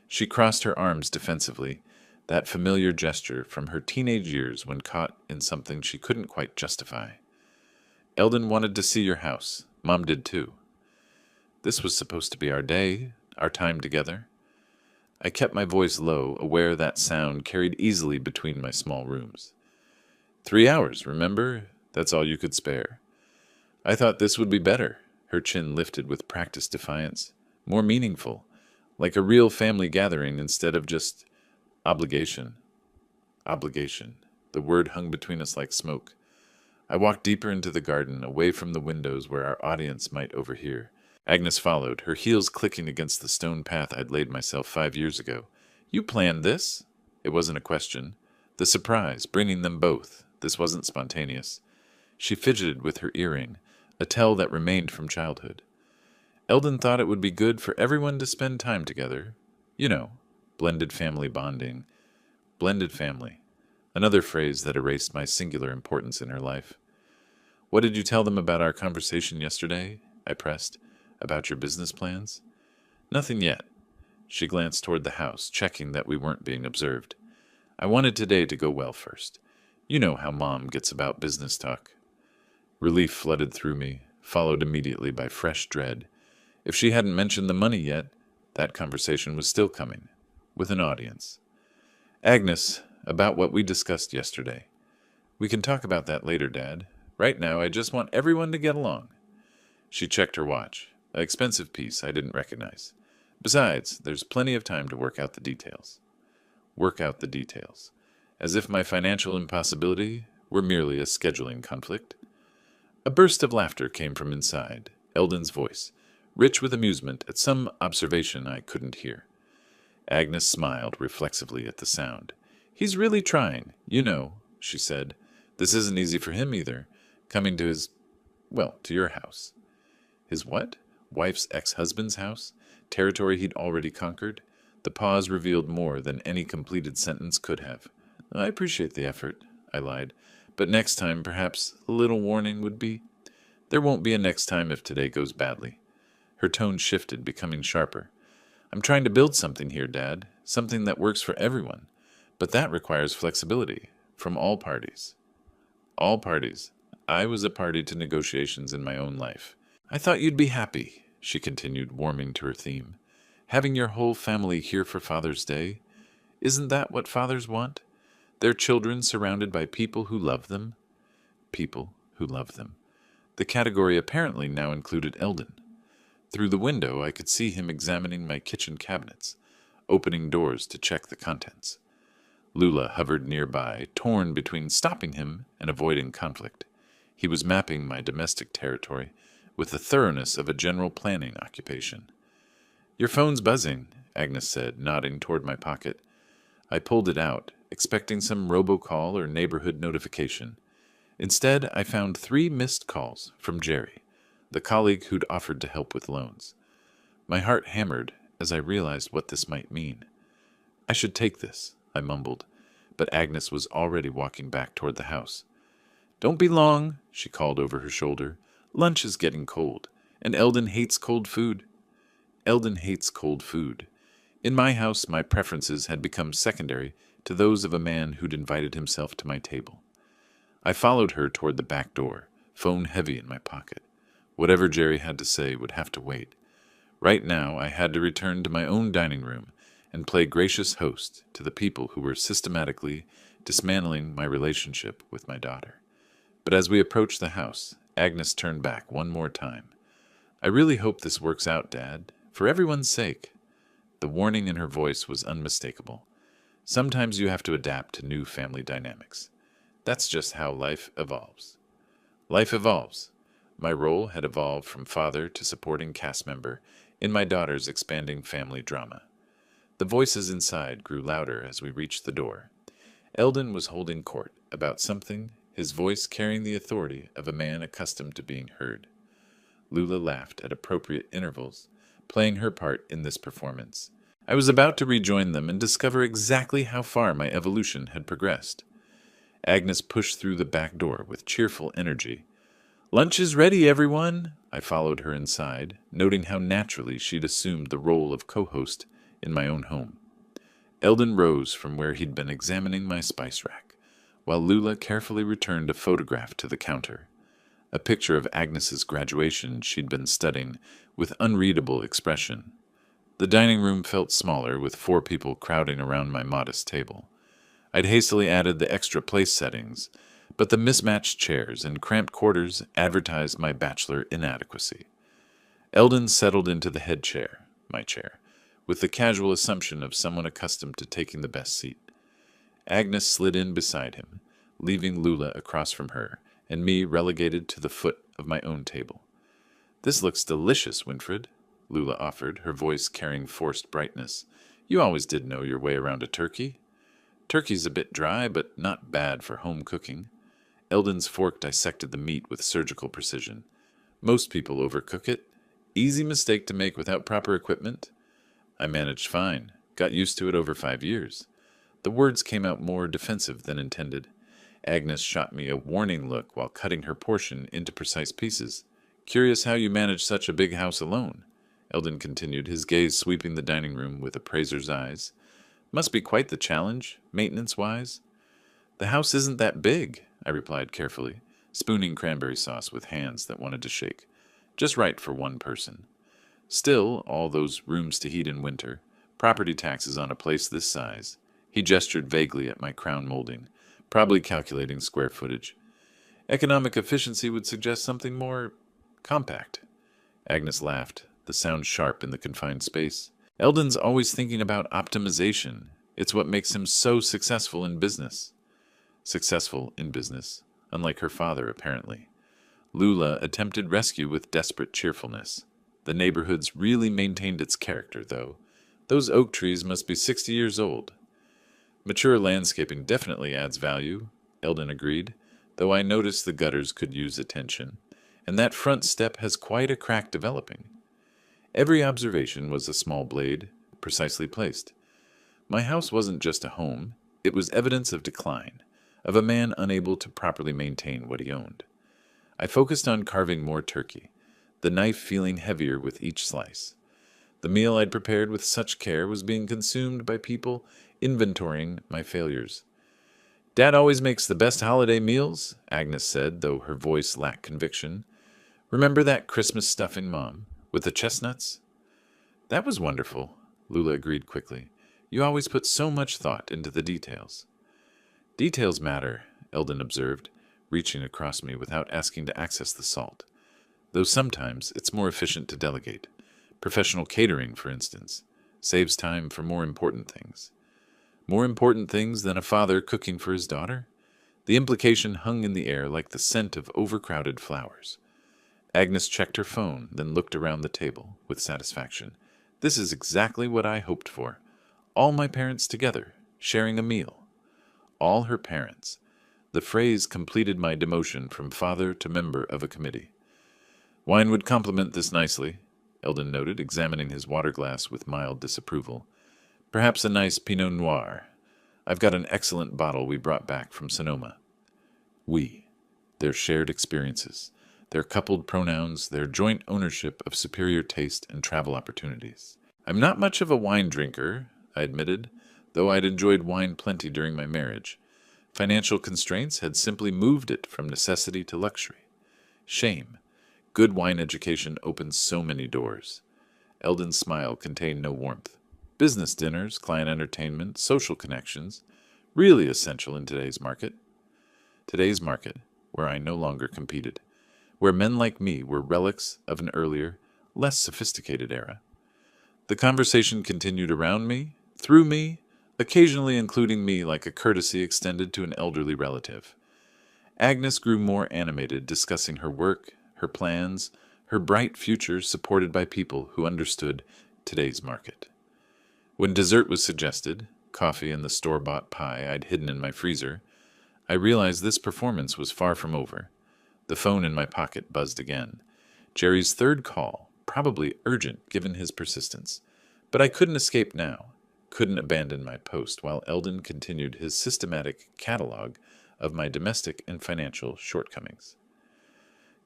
She crossed her arms defensively, that familiar gesture from her teenage years when caught in something she couldn't quite justify. "Eldon wanted to see your house. Mom did too." This was supposed to be our day, our time together. I kept my voice low, aware that sound carried easily between my small rooms. 3 hours, remember? That's all you could spare." I thought this would be better, her chin lifted with practiced defiance. More meaningful, like a real family gathering instead of just obligation. Obligation. The word hung between us like smoke. I walked deeper into the garden, away from the windows where our audience might overhear. Agnes followed, her heels clicking against the stone path I'd laid myself 5 years ago. "You planned this?" It wasn't a question. The surprise, bringing them both. This wasn't spontaneous. She fidgeted with her earring, a tell that remained from childhood. "Eldon thought it would be good for everyone to spend time together. You know, blended family bonding." Blended family. Another phrase that erased my singular importance in her life. "What did you tell them about our conversation yesterday?" I pressed. "About your business plans?" "Nothing yet." She glanced toward the house, checking that we weren't being observed. "I wanted today to go well first. You know how Mom gets about business talk." Relief flooded through me, followed immediately by fresh dread. If she hadn't mentioned the money yet, that conversation was still coming, with an audience. "Agnes, about what we discussed yesterday." "We can talk about that later, Dad. Right now, I just want everyone to get along." She checked her watch, an expensive piece I didn't recognize. "Besides, there's plenty of time to work out the details." Work out the details. As if my financial impossibility were merely a scheduling conflict. A burst of laughter came from inside, Eldon's voice, rich with amusement at some observation I couldn't hear. Agnes smiled reflexively at the sound. "He's really trying, you know," she said. "This isn't easy for him either, coming to to your house." His what? Wife's ex-husband's house? Territory he'd already conquered? The pause revealed more than any completed sentence could have. I appreciate the effort, I lied. But next time, perhaps a little warning would be. There won't be a next time if today goes badly. Her tone shifted, becoming sharper. I'm trying to build something here, Dad. Something that works for everyone. But that requires flexibility. From all parties. All parties. I was a party to negotiations in my own life. I thought you'd be happy, she continued, warming to her theme. Having your whole family here for Father's Day. Isn't that what fathers want? Their children surrounded by people who love them? People who love them. The category apparently now included Eldon. Through the window, I could see him examining my kitchen cabinets, opening doors to check the contents. Lula hovered nearby, torn between stopping him and avoiding conflict. He was mapping my domestic territory with the thoroughness of a general planning occupation. Your phone's buzzing, Agnes said, nodding toward my pocket. I pulled it out, expecting some robocall or neighborhood notification. Instead, I found 3 missed calls from Jerry, the colleague who'd offered to help with loans. My heart hammered as I realized what this might mean. I should take this, I mumbled, but Agnes was already walking back toward the house. Don't be long, she called over her shoulder. Lunch is getting cold, and Eldon hates cold food. Eldon hates cold food. In my house, my preferences had become secondary to those of a man who'd invited himself to my table. I followed her toward the back door, phone heavy in my pocket. Whatever Jerry had to say would have to wait. Right now, I had to return to my own dining room and play gracious host to the people who were systematically dismantling my relationship with my daughter. But as we approached the house, Agnes turned back one more time. I really hope this works out, Dad, for everyone's sake. The warning in her voice was unmistakable. Sometimes you have to adapt to new family dynamics. That's just how life evolves. Life evolves. My role had evolved from father to supporting cast member in my daughter's expanding family drama. The voices inside grew louder as we reached the door. Eldon was holding court about something, his voice carrying the authority of a man accustomed to being heard. Lula laughed at appropriate intervals, playing her part in this performance. I was about to rejoin them and discover exactly how far my evolution had progressed. Agnes pushed through the back door with cheerful energy. Lunch is ready, everyone! I followed her inside, noting how naturally she'd assumed the role of co-host in my own home. Eldon rose from where he'd been examining my spice rack, while Lula carefully returned a photograph to the counter. A picture of Agnes's graduation she'd been studying with unreadable expression. The dining room felt smaller, with 4 people crowding around my modest table. I'd hastily added the extra place settings, but the mismatched chairs and cramped quarters advertised my bachelor inadequacy. Eldon settled into the head chair, my chair, with the casual assumption of someone accustomed to taking the best seat. Agnes slid in beside him, leaving Lula across from her, and me relegated to the foot of my own table. This looks delicious, Winfred, Lula offered, her voice carrying forced brightness. You always did know your way around a turkey. Turkey's a bit dry, but not bad for home cooking. Eldon's fork dissected the meat with surgical precision. Most people overcook it. Easy mistake to make without proper equipment. I managed fine. Got used to it over 5 years. The words came out more defensive than intended. Agnes shot me a warning look while cutting her portion into precise pieces. Curious how you manage such a big house alone, Eldon continued, his gaze sweeping the dining room with appraiser's eyes. Must be quite the challenge, maintenance-wise. The house isn't that big, I replied carefully, spooning cranberry sauce with hands that wanted to shake. Just right for one person. Still, all those rooms to heat in winter, property taxes on a place this size. He gestured vaguely at my crown molding, probably calculating square footage. Economic efficiency would suggest something more compact. Agnes laughed, the sound sharp in the confined space. Eldon's always thinking about optimization. It's what makes him so successful in business. Successful in business, unlike her father, apparently. Lula attempted rescue with desperate cheerfulness. The neighborhood's really maintained its character, though. Those oak trees must be 60 years old. Mature landscaping definitely adds value, Eldon agreed, though I noticed the gutters could use attention, and that front step has quite a crack developing. Every observation was a small blade, precisely placed. My house wasn't just a home, It was evidence of decline, of a man unable to properly maintain what he owned. I focused on carving more turkey, the knife feeling heavier with each slice. The meal I'd prepared with such care was being consumed by people inventorying my failures. "Dad always makes the best holiday meals," Agnes said, though her voice lacked conviction. "Remember that Christmas stuffing, Mom, with the chestnuts?" "That was wonderful," Lula agreed quickly. "You always put so much thought into the details." "Details matter," Eldon observed, reaching across me without asking to access the salt. "Though sometimes it's more efficient to delegate. Professional catering, for instance, saves time for more important things." More important things than a father cooking for his daughter? The implication hung in the air like the scent of overcrowded flowers. Agnes checked her phone, then looked around the table with satisfaction. "This is exactly what I hoped for. All my parents together, sharing a meal." All her parents. The phrase completed my demotion from father to member of a committee. "Wine would complement this nicely," Eldon noted, examining his water glass with mild disapproval. "Perhaps a nice Pinot Noir. I've got an excellent bottle we brought back from Sonoma." We. Their shared experiences, their coupled pronouns, their joint ownership of superior taste and travel opportunities. "I'm not much of a wine drinker," I admitted, though I'd enjoyed wine plenty during my marriage. Financial constraints had simply moved it from necessity to luxury. Shame. Good wine education opens so many doors. Eldon's smile contained no warmth. Business dinners, client entertainment, social connections, really essential in today's market. Today's market, where I no longer competed, where men like me were relics of an earlier, less sophisticated era. The conversation continued around me, through me, occasionally including me like a courtesy extended to an elderly relative. Agnes grew more animated, discussing her work, her plans, her bright future supported by people who understood today's market. When dessert was suggested, coffee and the store-bought pie I'd hidden in my freezer, I realized this performance was far from over. The phone in my pocket buzzed again. Jerry's third call, probably urgent given his persistence. But I couldn't escape now, couldn't abandon my post while Eldon continued his systematic catalog of my domestic and financial shortcomings.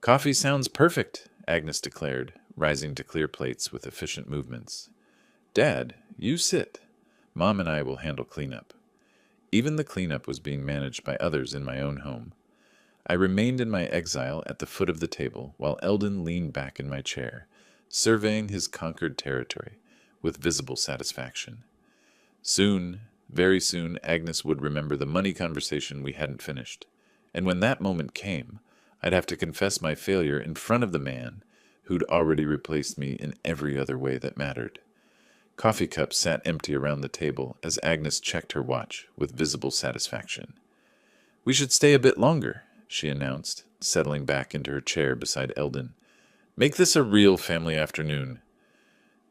"Coffee sounds perfect," Agnes declared, rising to clear plates with efficient movements. "Dad, you sit. Mom and I will handle cleanup." Even the cleanup was being managed by others in my own home. I remained in my exile at the foot of the table, while Eldon leaned back in my chair, surveying his conquered territory with visible satisfaction. Soon, very soon, Agnes would remember the money conversation we hadn't finished. And when that moment came, I'd have to confess my failure in front of the man who'd already replaced me in every other way that mattered. Coffee cups sat empty around the table as Agnes checked her watch with visible satisfaction. "We should stay a bit longer," she announced, settling back into her chair beside Eldon. "Make this a real family afternoon."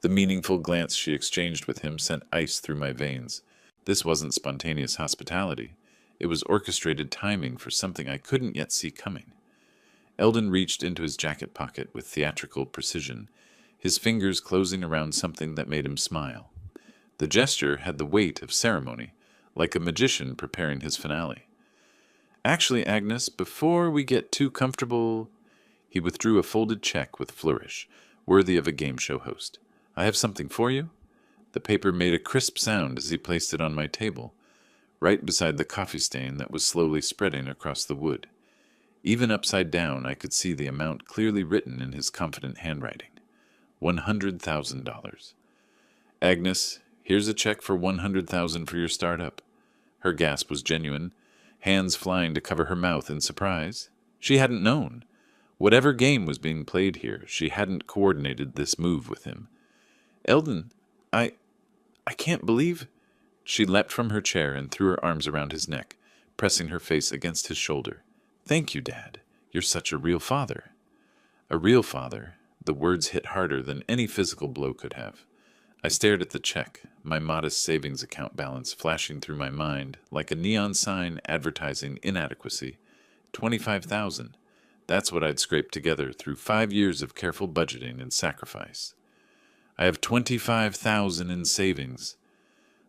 The meaningful glance she exchanged with him sent ice through my veins. This wasn't spontaneous hospitality. It was orchestrated timing for something I couldn't yet see coming. Eldon reached into his jacket pocket with theatrical precision, his fingers closing around something that made him smile. The gesture had the weight of ceremony, like a magician preparing his finale. "Actually, Agnes, before we get too comfortable—" He withdrew a folded check with flourish, worthy of a game show host. "I have something for you." The paper made a crisp sound as he placed it on my table, right beside the coffee stain that was slowly spreading across the wood. Even upside down, I could see the amount clearly written in his confident handwriting. $100,000. "Agnes, here's a check for $100,000 for your startup." Her gasp was genuine, hands flying to cover her mouth in surprise. She hadn't known. Whatever game was being played here, she hadn't coordinated this move with him. "Eldon, I can't believe—" She leapt from her chair and threw her arms around his neck, pressing her face against his shoulder. "Thank you, Dad. You're such a real father." A real father. The words hit harder than any physical blow could have. I stared at the check, my modest savings account balance flashing through my mind like a neon sign advertising inadequacy. 25,000. That's what I'd scraped together through 5 years of careful budgeting and sacrifice. "I have 25,000 in savings."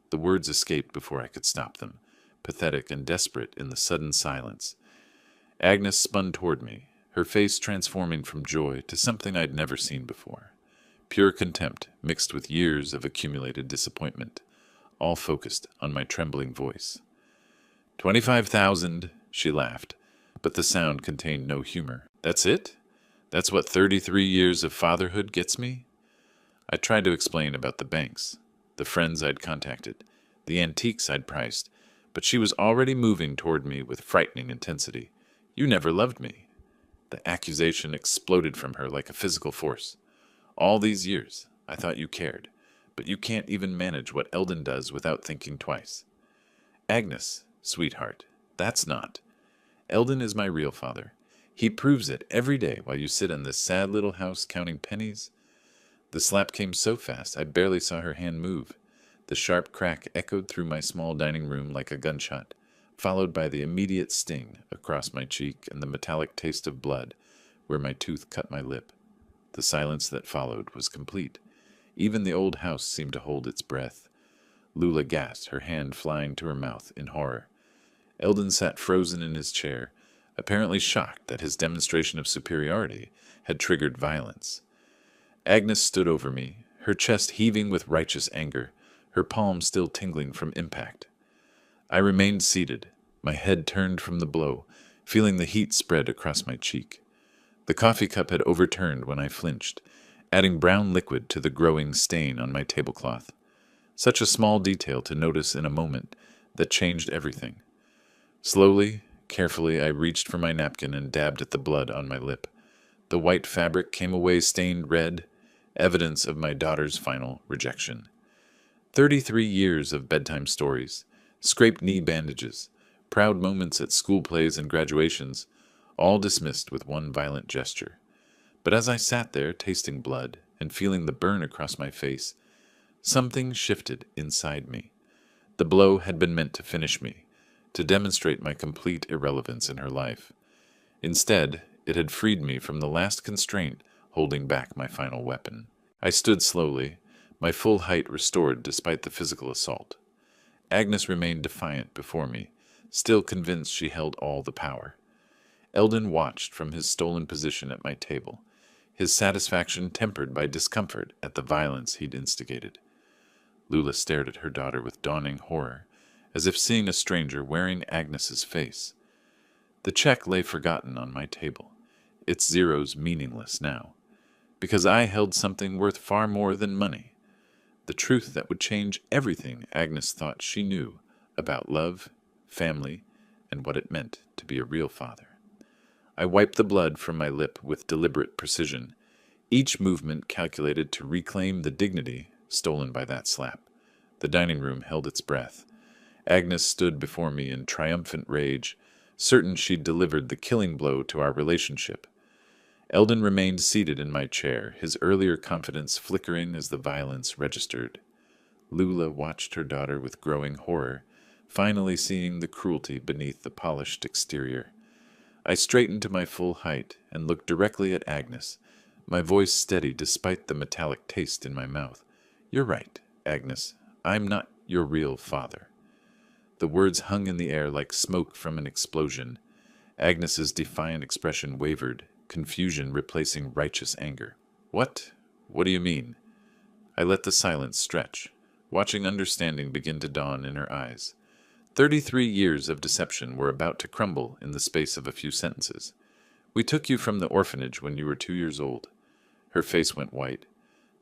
The words escaped before I could stop them, pathetic and desperate in the sudden silence. Agnes spun toward me, her face transforming from joy to something I'd never seen before. Pure contempt mixed with years of accumulated disappointment, all focused on my trembling voice. 25,000, she laughed, but the sound contained no humor. That's it? That's what 33 years of fatherhood gets me? I tried to explain about the banks, the friends I'd contacted, the antiques I'd priced, but she was already moving toward me with frightening intensity. You never loved me. The accusation exploded from her like a physical force. All these years, I thought you cared, but you can't even manage what Eldon does without thinking twice. Agnes, sweetheart, that's not. Eldon is my real father. He proves it every day while you sit in this sad little house counting pennies. The slap came so fast I barely saw her hand move. The sharp crack echoed through my small dining room like a gunshot, followed by the immediate sting across my cheek and the metallic taste of blood where my tooth cut my lip. The silence that followed was complete. Even the old house seemed to hold its breath. Lula gasped, her hand flying to her mouth in horror. Eldon sat frozen in his chair, apparently shocked that his demonstration of superiority had triggered violence. Agnes stood over me, her chest heaving with righteous anger, her palms still tingling from impact. I remained seated, my head turned from the blow, feeling the heat spread across my cheek. The coffee cup had overturned when I flinched, adding brown liquid to the growing stain on my tablecloth. Such a small detail to notice in a moment that changed everything. Slowly, carefully, I reached for my napkin and dabbed at the blood on my lip. The white fabric came away stained red, evidence of my daughter's final rejection. 33 years of bedtime stories, scraped knee bandages, proud moments at school plays and graduations, all dismissed with one violent gesture. But as I sat there tasting blood and feeling the burn across my face, something shifted inside me. The blow had been meant to finish me, to demonstrate my complete irrelevance in her life. Instead, it had freed me from the last constraint holding back my final weapon. I stood slowly, my full height restored despite the physical assault. Agnes remained defiant before me, still convinced she held all the power. Eldon watched from his stolen position at my table, his satisfaction tempered by discomfort at the violence he'd instigated. Lula stared at her daughter with dawning horror, as if seeing a stranger wearing Agnes's face. The check lay forgotten on my table, its zeros meaningless now, because I held something worth far more than money, the truth that would change everything Agnes thought she knew about love, family, and what it meant to be a real father. I wiped the blood from my lip with deliberate precision, each movement calculated to reclaim the dignity stolen by that slap. The dining room held its breath. Agnes stood before me in triumphant rage, certain she'd delivered the killing blow to our relationship. Eldon remained seated in my chair, his earlier confidence flickering as the violence registered. Lula watched her daughter with growing horror, finally seeing the cruelty beneath the polished exterior. I straightened to my full height and looked directly at Agnes, my voice steady despite the metallic taste in my mouth. "You're right, Agnes. I'm not your real father." The words hung in the air like smoke from an explosion. Agnes's defiant expression wavered, confusion replacing righteous anger. What? What do you mean?" I let the silence stretch, watching understanding begin to dawn in her eyes. 33 years of deception were about to crumble in the space of a few sentences. "We took you from the orphanage when you were 2 years old." Her face went white.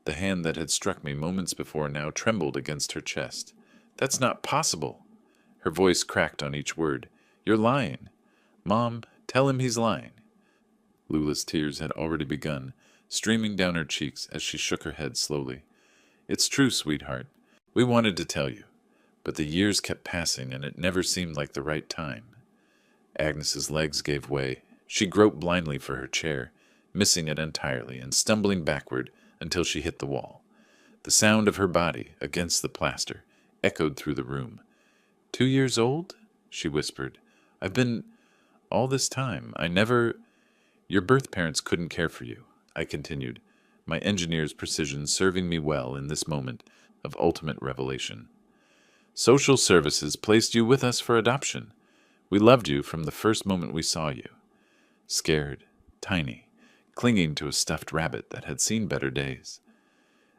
The hand that had struck me moments before now trembled against her chest. "That's not possible." Her voice cracked on each word. "You're lying. Mom, tell him he's lying." Lula's tears had already begun, streaming down her cheeks as she shook her head slowly. "It's true, sweetheart. We wanted to tell you, but the years kept passing and it never seemed like the right time." Agnes's legs gave way. She groped blindly for her chair, missing it entirely and stumbling backward until she hit the wall. The sound of her body against the plaster echoed through the room. 2 years old?" she whispered. "I've been all this time. I never—" "Your birth parents couldn't care for you," I continued, my engineer's precision serving me well in this moment of ultimate revelation. Social services placed you with us for adoption. We loved you from the first moment we saw you. Scared, tiny, clinging to a stuffed rabbit that had seen better days.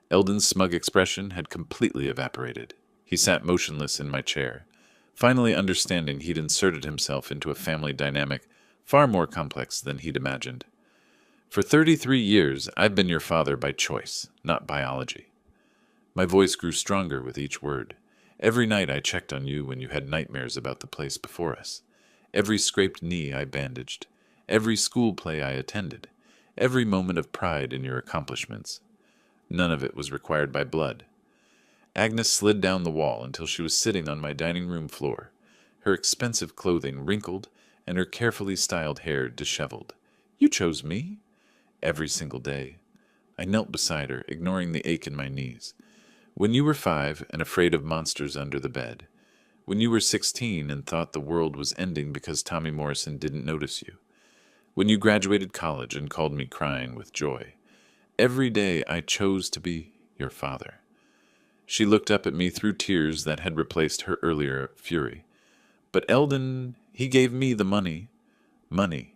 Eldon's smug expression had completely evaporated. He sat motionless in my chair, finally understanding he'd inserted himself into a family dynamic far more complex than he'd imagined. For 33 years, I've been your father by choice, not biology. My voice grew stronger with each word. Every night I checked on you when you had nightmares about the place before us. Every scraped knee I bandaged. Every school play I attended. Every moment of pride in your accomplishments. None of it was required by blood. Agnes slid down the wall until she was sitting on my dining room floor, her expensive clothing wrinkled and her carefully styled hair disheveled. You chose me. Every single day. I knelt beside her, ignoring the ache in my knees. When you were 5 and afraid of monsters under the bed. When you were 16 and thought the world was ending because Tommy Morrison didn't notice you. When you graduated college and called me crying with joy. Every day I chose to be your father. She looked up at me through tears that had replaced her earlier fury. But Eldon, he gave me the money. Money.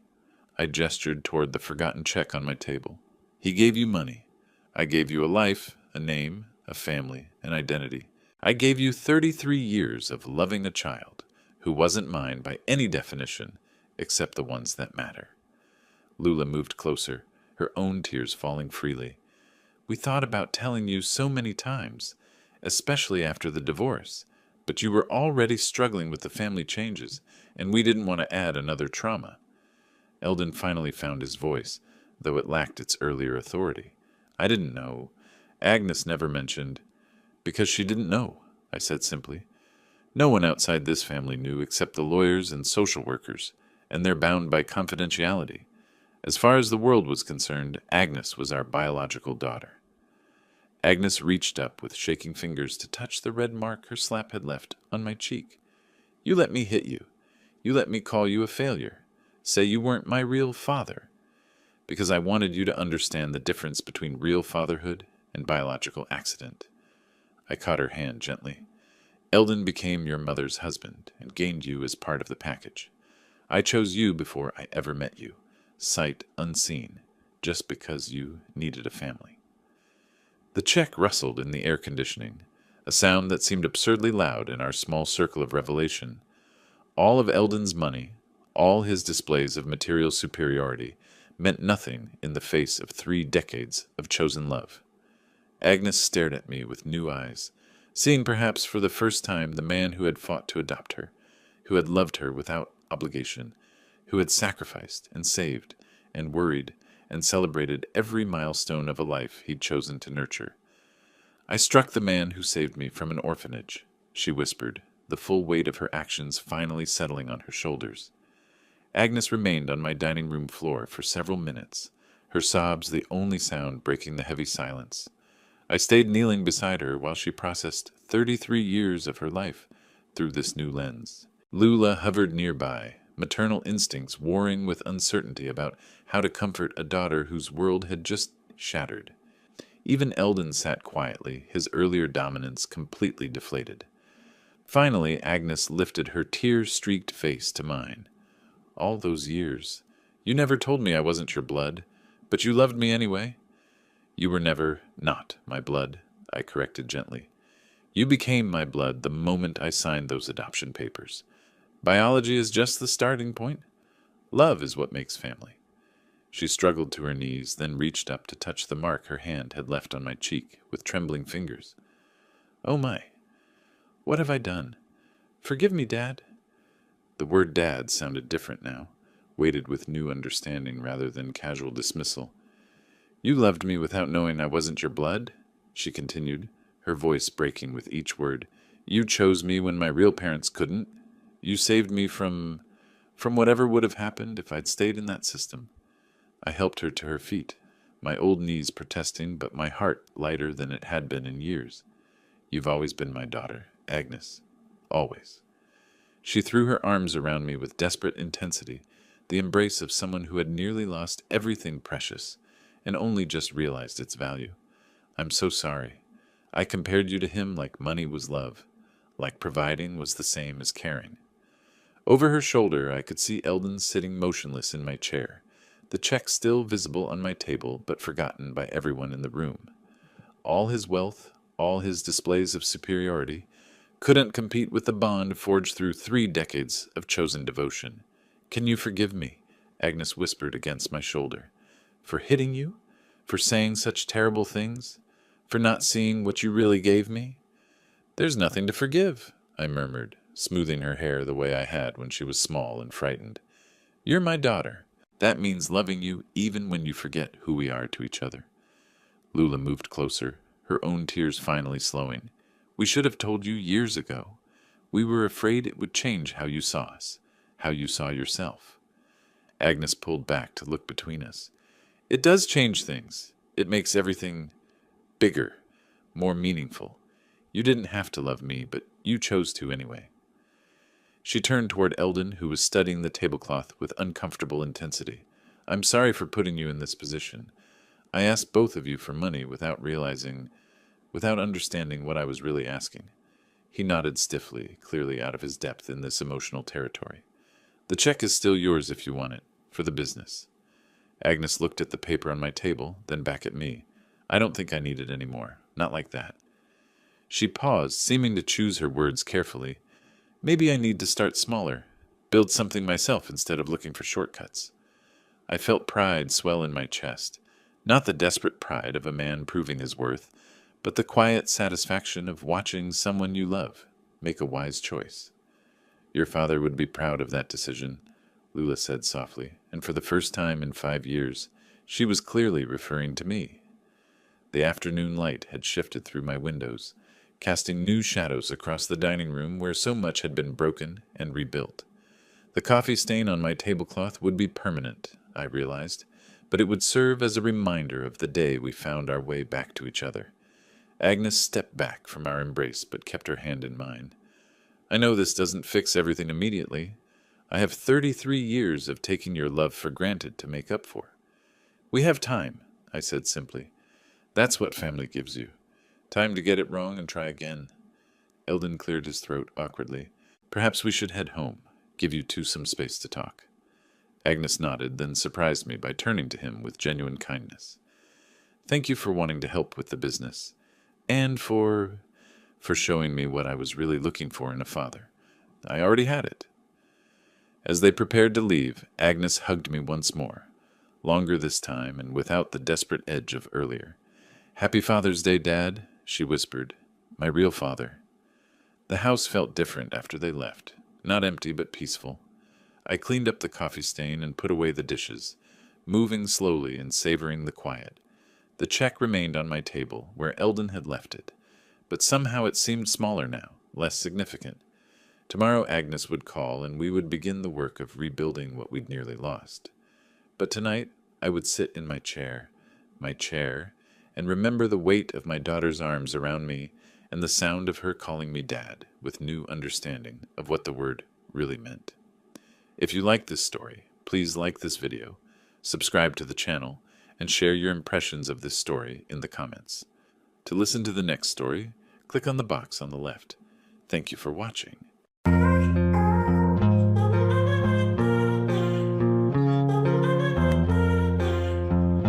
I gestured toward the forgotten check on my table. He gave you money. I gave you a life, a name, a family, an identity. I gave you 33 years of loving a child who wasn't mine by any definition except the ones that matter. Lula moved closer, her own tears falling freely. We thought about telling you so many times, especially after the divorce, but you were already struggling with the family changes, and we didn't want to add another trauma. Eldon finally found his voice, though it lacked its earlier authority. I didn't know. Agnes never mentioned. Because she didn't know, I said simply. No one outside this family knew except the lawyers and social workers, and they're bound by confidentiality. As far as the world was concerned, Agnes was our biological daughter. Agnes reached up with shaking fingers to touch the red mark her slap had left on my cheek. You let me hit you. You let me call you a failure. Say you weren't my real father. Because I wanted you to understand the difference between real fatherhood and biological accident. I caught her hand gently. Eldon became your mother's husband and gained you as part of the package. I chose you before I ever met you, sight unseen, just because you needed a family. The check rustled in the air conditioning, a sound that seemed absurdly loud in our small circle of revelation. All of Eldon's money, all his displays of material superiority, meant nothing in the face of 3 decades of chosen love. Agnes stared at me with new eyes, seeing perhaps for the first time the man who had fought to adopt her, who had loved her without obligation, who had sacrificed and saved and worried and celebrated every milestone of a life he'd chosen to nurture. I struck the man who saved me from an orphanage, she whispered, the full weight of her actions finally settling on her shoulders. Agnes remained on my dining room floor for several minutes, her sobs the only sound breaking the heavy silence. I stayed kneeling beside her while she processed 33 years of her life through this new lens. Lula hovered nearby, maternal instincts warring with uncertainty about how to comfort a daughter whose world had just shattered. Even Eldon sat quietly, his earlier dominance completely deflated. Finally, Agnes lifted her tear-streaked face to mine. All those years. You never told me I wasn't your blood, but you loved me anyway. You were never not my blood, I corrected gently. You became my blood the moment I signed those adoption papers. Biology is just the starting point. Love is what makes family. She struggled to her knees, then reached up to touch the mark her hand had left on my cheek with trembling fingers. Oh my, what have I done? Forgive me, Dad. The word Dad sounded different now, weighted with new understanding rather than casual dismissal. You loved me without knowing I wasn't your blood, she continued, her voice breaking with each word. You chose me when my real parents couldn't. You saved me from whatever would have happened if I'd stayed in that system. I helped her to her feet, my old knees protesting, but my heart lighter than it had been in years. You've always been my daughter, Agnes. Always. She threw her arms around me with desperate intensity, the embrace of someone who had nearly lost everything precious and only just realized its value. I'm so sorry. I compared you to him like money was love. like providing was the same as caring. Over her shoulder, I could see Eldon sitting motionless in my chair, the check still visible on my table but forgotten by everyone in the room. All his wealth, all his displays of superiority, couldn't compete with the bond forged through 3 decades of chosen devotion. "Can you forgive me?" Agnes whispered against my shoulder. "For hitting you? For saying such terrible things? For not seeing what you really gave me?" "There's nothing to forgive," I murmured, smoothing her hair the way I had when she was small and frightened. "You're my daughter. That means loving you even when you forget who we are to each other." Lula moved closer, her own tears finally slowing. "We should have told you years ago. We were afraid it would change how you saw us, how you saw yourself." Agnes pulled back to look between us. "It does change things. It makes everything bigger, more meaningful. You didn't have to love me, but you chose to anyway." She turned toward Eldon, who was studying the tablecloth with uncomfortable intensity. "I'm sorry for putting you in this position. I asked both of you for money without understanding what I was really asking." He nodded stiffly, clearly out of his depth in this emotional territory. "The check is still yours if you want it, for the business." Agnes looked at the paper on my table, then back at me. "I don't think I need it any more. Not like that." She paused, seeming to choose her words carefully. "Maybe I need to start smaller, build something myself instead of looking for shortcuts." I felt pride swell in my chest, not the desperate pride of a man proving his worth, but the quiet satisfaction of watching someone you love make a wise choice. "Your father would be proud of that decision," Lula said softly, and for the first time in 5 years, she was clearly referring to me. The afternoon light had shifted through my windows, casting new shadows across the dining room where so much had been broken and rebuilt. The coffee stain on my tablecloth would be permanent, I realized, but it would serve as a reminder of the day we found our way back to each other. Agnes stepped back from our embrace but kept her hand in mine. "I know this doesn't fix everything immediately. I have 33 years of taking your love for granted to make up for." "We have time," I said simply. "That's what family gives you. Time to get it wrong and try again." Eldon cleared his throat awkwardly. "Perhaps we should head home, give you two some space to talk." Agnes nodded, then surprised me by turning to him with genuine kindness. "Thank you for wanting to help with the business, and for showing me what I was really looking for in a father. I already had it." As they prepared to leave, Agnes hugged me once more, longer this time and without the desperate edge of earlier. "Happy Father's Day, Dad," she whispered. "My real father." The house felt different after they left, not empty but peaceful. I cleaned up the coffee stain and put away the dishes, moving slowly and savoring the quiet. The check remained on my table, where Eldon had left it, but somehow it seemed smaller now, less significant. Tomorrow Agnes would call, and we would begin the work of rebuilding what we'd nearly lost. But tonight I would sit in my chair, and remember the weight of my daughter's arms around me and the sound of her calling me Dad, with new understanding of what the word really meant. If you like this story, please like this video, subscribe to the channel, and share your impressions of this story in the comments. To listen to the next story, click on the box on the left. Thank you for watching.